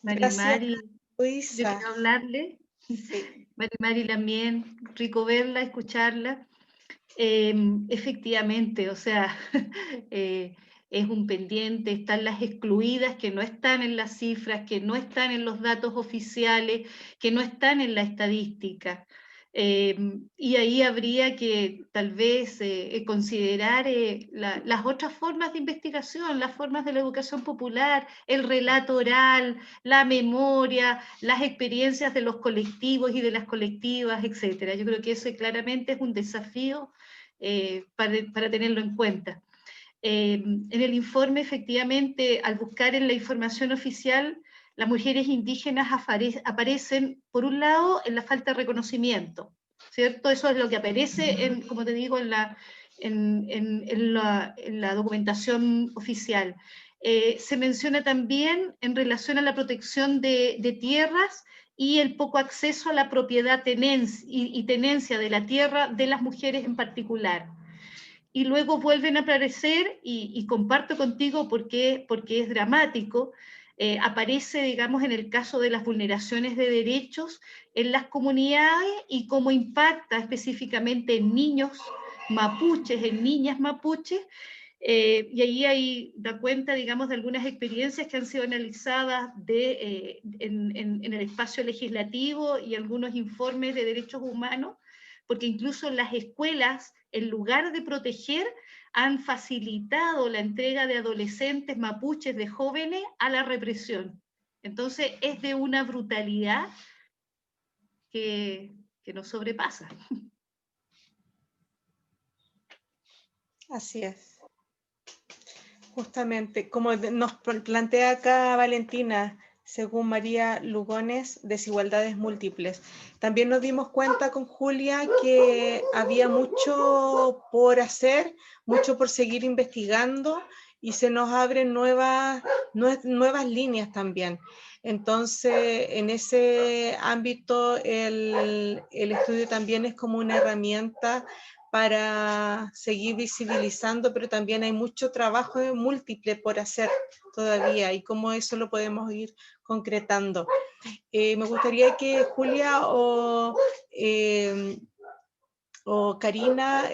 Marimari, yo Luisa. quiero hablarle. Sí. Marimari también, rico verla, escucharla. Efectivamente, o sea, es un pendiente, están las excluidas que no están en las cifras, que no están en los datos oficiales, que no están en la estadística. Y ahí habría que tal vez considerar las otras formas de investigación, las formas de la educación popular, el relato oral, la memoria, las experiencias de los colectivos y de las colectivas, etc. Yo creo que eso claramente es un desafío para tenerlo en cuenta. En el informe, efectivamente, al buscar en la información oficial, las mujeres indígenas aparecen, por un lado, en la falta de reconocimiento, ¿cierto? Eso es lo que aparece, como te digo, en la documentación oficial. Se menciona también en relación a la protección de tierras y el poco acceso a la propiedad y tenencia de la tierra de las mujeres en particular. Y luego vuelven a aparecer, y comparto contigo porque es dramático, aparece, digamos, en el caso de las vulneraciones de derechos en las comunidades y cómo impacta específicamente en niños mapuches, en niñas mapuches, y ahí da cuenta, digamos, de algunas experiencias que han sido analizadas en el espacio legislativo y algunos informes de derechos humanos, porque incluso en las escuelas, en lugar de proteger, han facilitado la entrega de adolescentes mapuches, de jóvenes, a la represión. Entonces es de una brutalidad que nos sobrepasa. Así es. Justamente, como nos plantea acá Valentina, según María Lugones, desigualdades múltiples. También nos dimos cuenta con Julia que había mucho por hacer, mucho por seguir investigando, y se nos abren nuevas líneas también. Entonces, en ese ámbito, el estudio también es como una herramienta para seguir visibilizando, pero también hay mucho trabajo múltiple por hacer todavía, y cómo eso lo podemos ir concretando. Me gustaría que Julia o Karina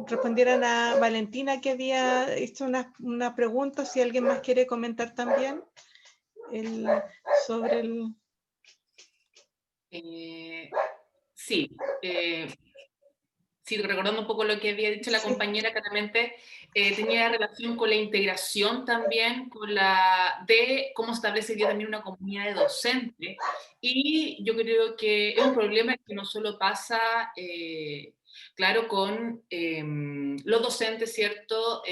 respondieran a Valentina, que había hecho una pregunta, si alguien más quiere comentar también sobre el... Sí, recordando un poco lo que había dicho la compañera, claramente tenía relación con la integración también, de cómo se establece hoy día también una comunidad de docentes, y yo creo que es un problema que no solo pasa, claro, con los docentes, ¿cierto?,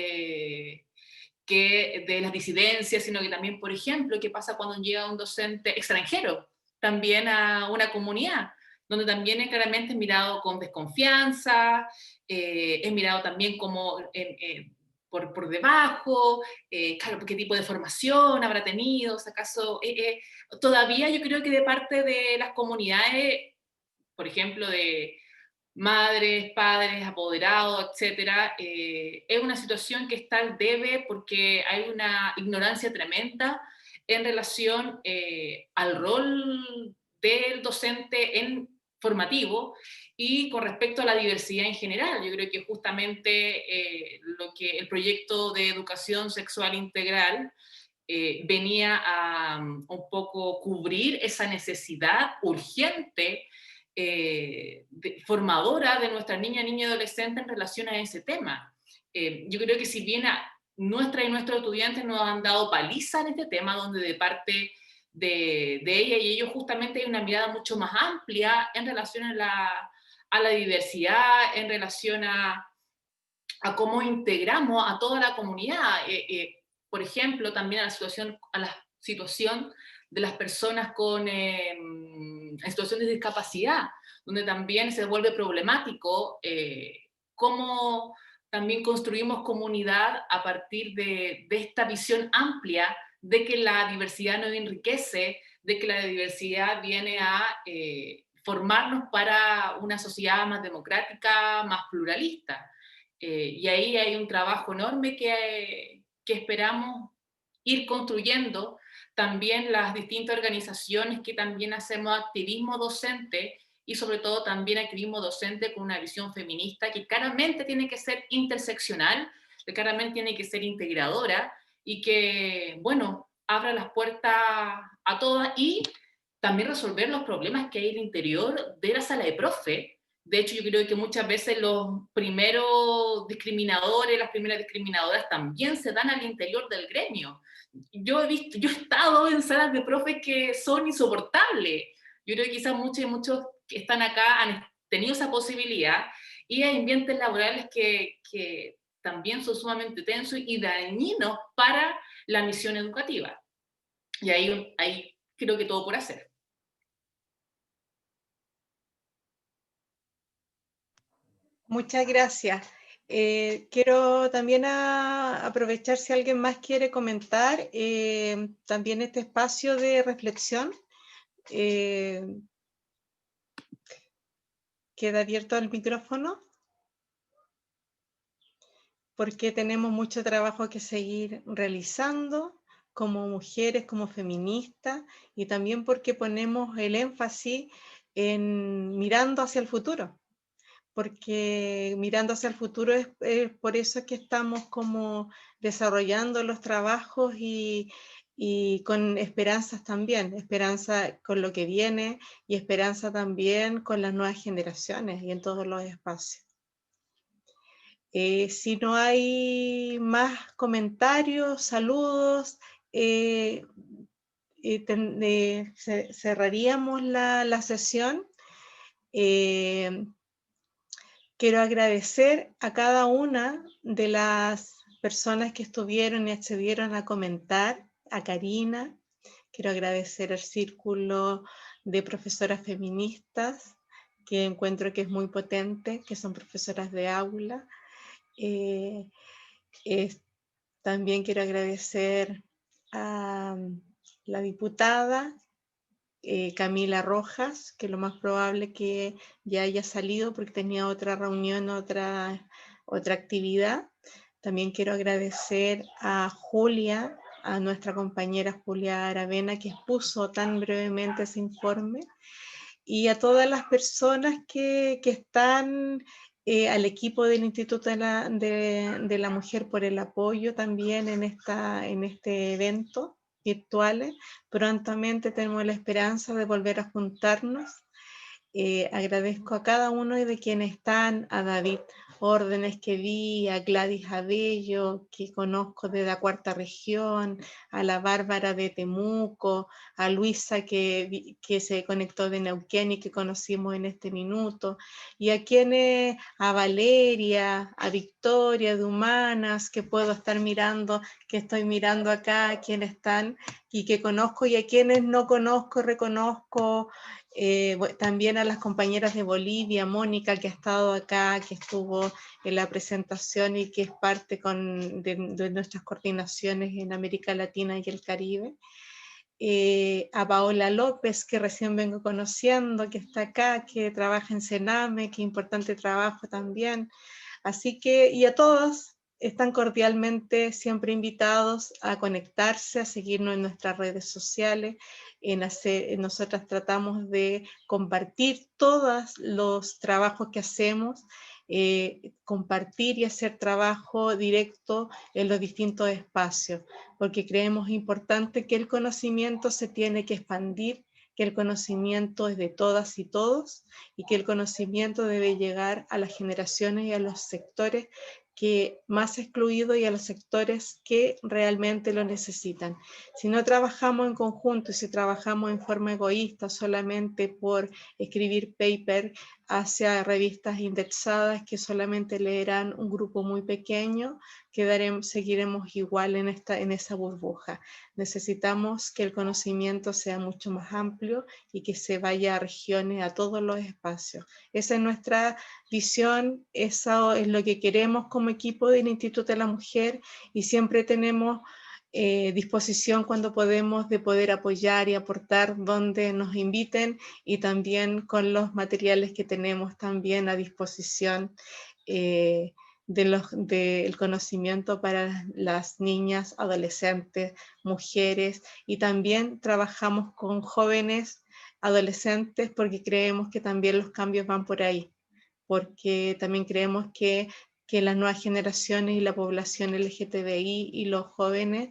que de las disidencias, sino que también, por ejemplo, qué pasa cuando llega un docente extranjero también a una comunidad, donde también es claramente mirado con desconfianza, es mirado también como por debajo, claro, qué tipo de formación habrá tenido, ¿acaso? Todavía yo creo que de parte de las comunidades, por ejemplo, de madres, padres, apoderados, etcétera, es una situación que está al debe porque hay una ignorancia tremenda en relación al rol del docente en formativo y con respecto a la diversidad en general. Yo creo que justamente lo que el proyecto de educación sexual integral venía a un poco cubrir esa necesidad urgente formadora de nuestras niñas, niños y adolescentes en relación a ese tema. Yo creo que si bien nuestras y nuestros estudiantes nos han dado paliza en este tema, donde de parte de ella y ellos justamente hay una mirada mucho más amplia en relación a la diversidad, en relación a cómo integramos a toda la comunidad. Por ejemplo, también a la situación, a las situación de las personas en situación de discapacidad, donde también se vuelve problemático cómo también construimos comunidad a partir de esta visión amplia de que la diversidad nos enriquece, de que la diversidad viene a formarnos para una sociedad más democrática, más pluralista. Y ahí hay un trabajo enorme que esperamos ir construyendo. También las distintas organizaciones que también hacemos activismo docente, y sobre todo también activismo docente con una visión feminista que claramente tiene que ser interseccional, que claramente tiene que ser integradora, y que, bueno, abra las puertas a todas, y también resolver los problemas que hay en el interior de la sala de profe. De hecho, yo creo que muchas veces los primeros discriminadores, las primeras discriminadoras también se dan al interior del gremio. Yo he estado en salas de profes que son insoportables. Yo creo que quizás muchos que están acá han tenido esa posibilidad, y hay ambientes laborales que también son sumamente tensos y dañinos para la misión educativa. Y ahí creo que todo por hacer. Muchas gracias. Quiero también aprovechar si alguien más quiere comentar también este espacio de reflexión. Queda abierto el micrófono porque tenemos mucho trabajo que seguir realizando como mujeres, como feministas, y también porque ponemos el énfasis en mirando hacia el futuro. Porque mirando hacia el futuro es por eso que estamos como desarrollando los trabajos y con esperanzas también, esperanza con lo que viene y esperanza también con las nuevas generaciones y en todos los espacios. Si no hay más comentarios, saludos, cerraríamos la sesión. Quiero agradecer a cada una de las personas que estuvieron y accedieron a comentar, a Karina. Quiero agradecer al Círculo de Profesoras Feministas, que encuentro que es muy potente, que son profesoras de aula. También quiero agradecer a la diputada Camila Rojas, que lo más probable que ya haya salido porque tenía otra reunión, otra actividad. También quiero agradecer a Julia, a nuestra compañera Julia Aravena, que expuso tan brevemente ese informe, y a todas las personas que están, al equipo del Instituto de la Mujer por el apoyo también en este evento virtuales. Prontamente tenemos la esperanza de volver a juntarnos. Agradezco a cada uno de quienes están, a David Órdenes que vi, a Gladys Abello, que conozco de la Cuarta Región, a la Bárbara de Temuco, a Luisa que se conectó de Neuquén y que conocimos en este minuto, y a Valeria, a Victoria de Humanas, que puedo estar mirando, que estoy mirando acá, quienes están y que conozco, y a quienes no conozco, reconozco. También a las compañeras de Bolivia, Mónica, que ha estado acá, que estuvo en la presentación y que es parte de nuestras coordinaciones en América Latina y el Caribe. A Paola López, que recién vengo conociendo, que está acá, que trabaja en Sename, que importante trabajo también. Así que, y a todos, están cordialmente siempre invitados a conectarse, a seguirnos en nuestras redes sociales. Nosotras tratamos de compartir todos los trabajos que hacemos, compartir y hacer trabajo directo en los distintos espacios, porque creemos importante que el conocimiento se tiene que expandir, que el conocimiento es de todas y todos, y que el conocimiento debe llegar a las generaciones y a los sectores que más excluidos y a los sectores que realmente lo necesitan. Si no trabajamos en conjunto y si trabajamos en forma egoísta solamente por escribir paper, hacia revistas indexadas que solamente leerán un grupo muy pequeño, seguiremos igual en esa burbuja. Necesitamos que el conocimiento sea mucho más amplio y que se vaya a regiones, a todos los espacios. Esa es nuestra visión, eso es lo que queremos como equipo del Instituto de la Mujer, y siempre tenemos disposición cuando podemos de poder apoyar y aportar donde nos inviten, y también con los materiales que tenemos también a disposición del conocimiento para las niñas, adolescentes, mujeres, y también trabajamos con jóvenes adolescentes porque creemos que también los cambios van por ahí, porque también creemos que las nuevas generaciones y la población LGTBI y los jóvenes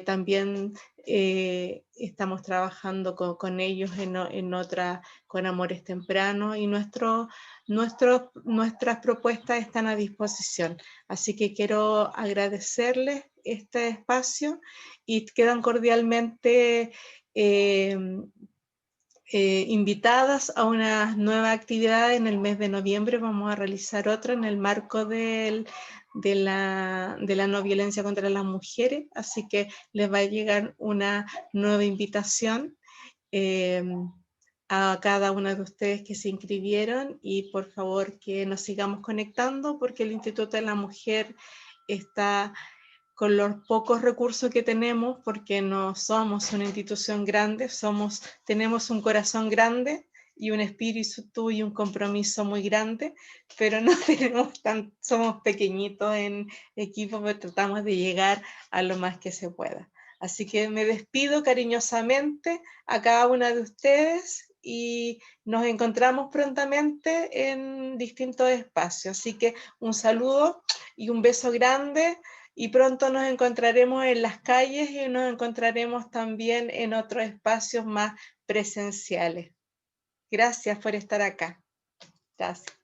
también estamos trabajando con ellos con Amores Tempranos, y nuestras propuestas están a disposición. Así que quiero agradecerles este espacio y quedan cordialmente invitadas a una nueva actividad. En el mes de noviembre vamos a realizar otra en el marco de la no violencia contra las mujeres, así que les va a llegar una nueva invitación a cada una de ustedes que se inscribieron, y por favor que nos sigamos conectando, porque el Instituto de la Mujer está con los pocos recursos que tenemos, porque no somos una institución grande, tenemos un corazón grande y un espíritu y un compromiso muy grande, pero no somos pequeñitos en equipo, pero tratamos de llegar a lo más que se pueda. Así que me despido cariñosamente a cada una de ustedes y nos encontramos prontamente en distintos espacios. Así que un saludo y un beso grande, y pronto nos encontraremos en las calles y nos encontraremos también en otros espacios más presenciales. Gracias por estar acá. Gracias.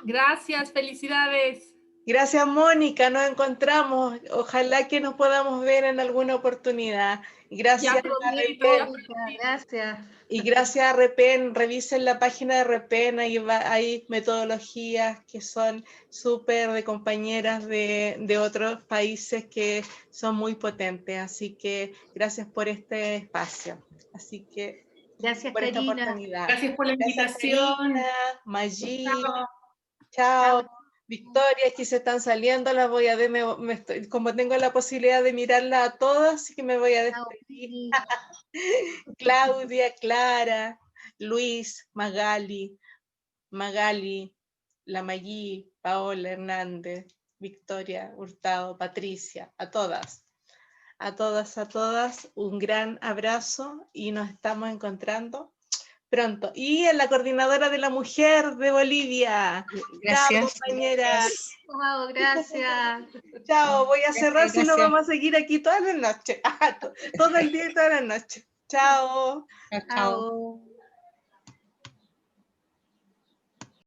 Gracias, felicidades. Gracias, Mónica, nos encontramos. Ojalá que nos podamos ver en alguna oportunidad. Gracias, gracias. Y gracias a Repen. Revisen la página de Repen, hay metodologías que son súper de compañeras de otros países que son muy potentes. Así que gracias por este espacio. Así que gracias por esta Karina. oportunidad. Gracias por la invitación. Karina, Maggi. Chao. Chao. Victoria, aquí se están saliendo, las voy a ver, como tengo la posibilidad de mirarlas a todas, así que me voy a despedir. Claudia, Clara, Luis, Magali, la Maggi, Paola Hernández, Victoria Hurtado, Patricia, a todas, un gran abrazo y nos estamos encontrando pronto. Y en la coordinadora de la mujer de Bolivia. Gracias. Chao, compañera. Wow, gracias. Chao, voy a cerrar, si no gracias. vamos a seguir aquí toda la noche. Todo el día y toda la noche. Chao. Chao.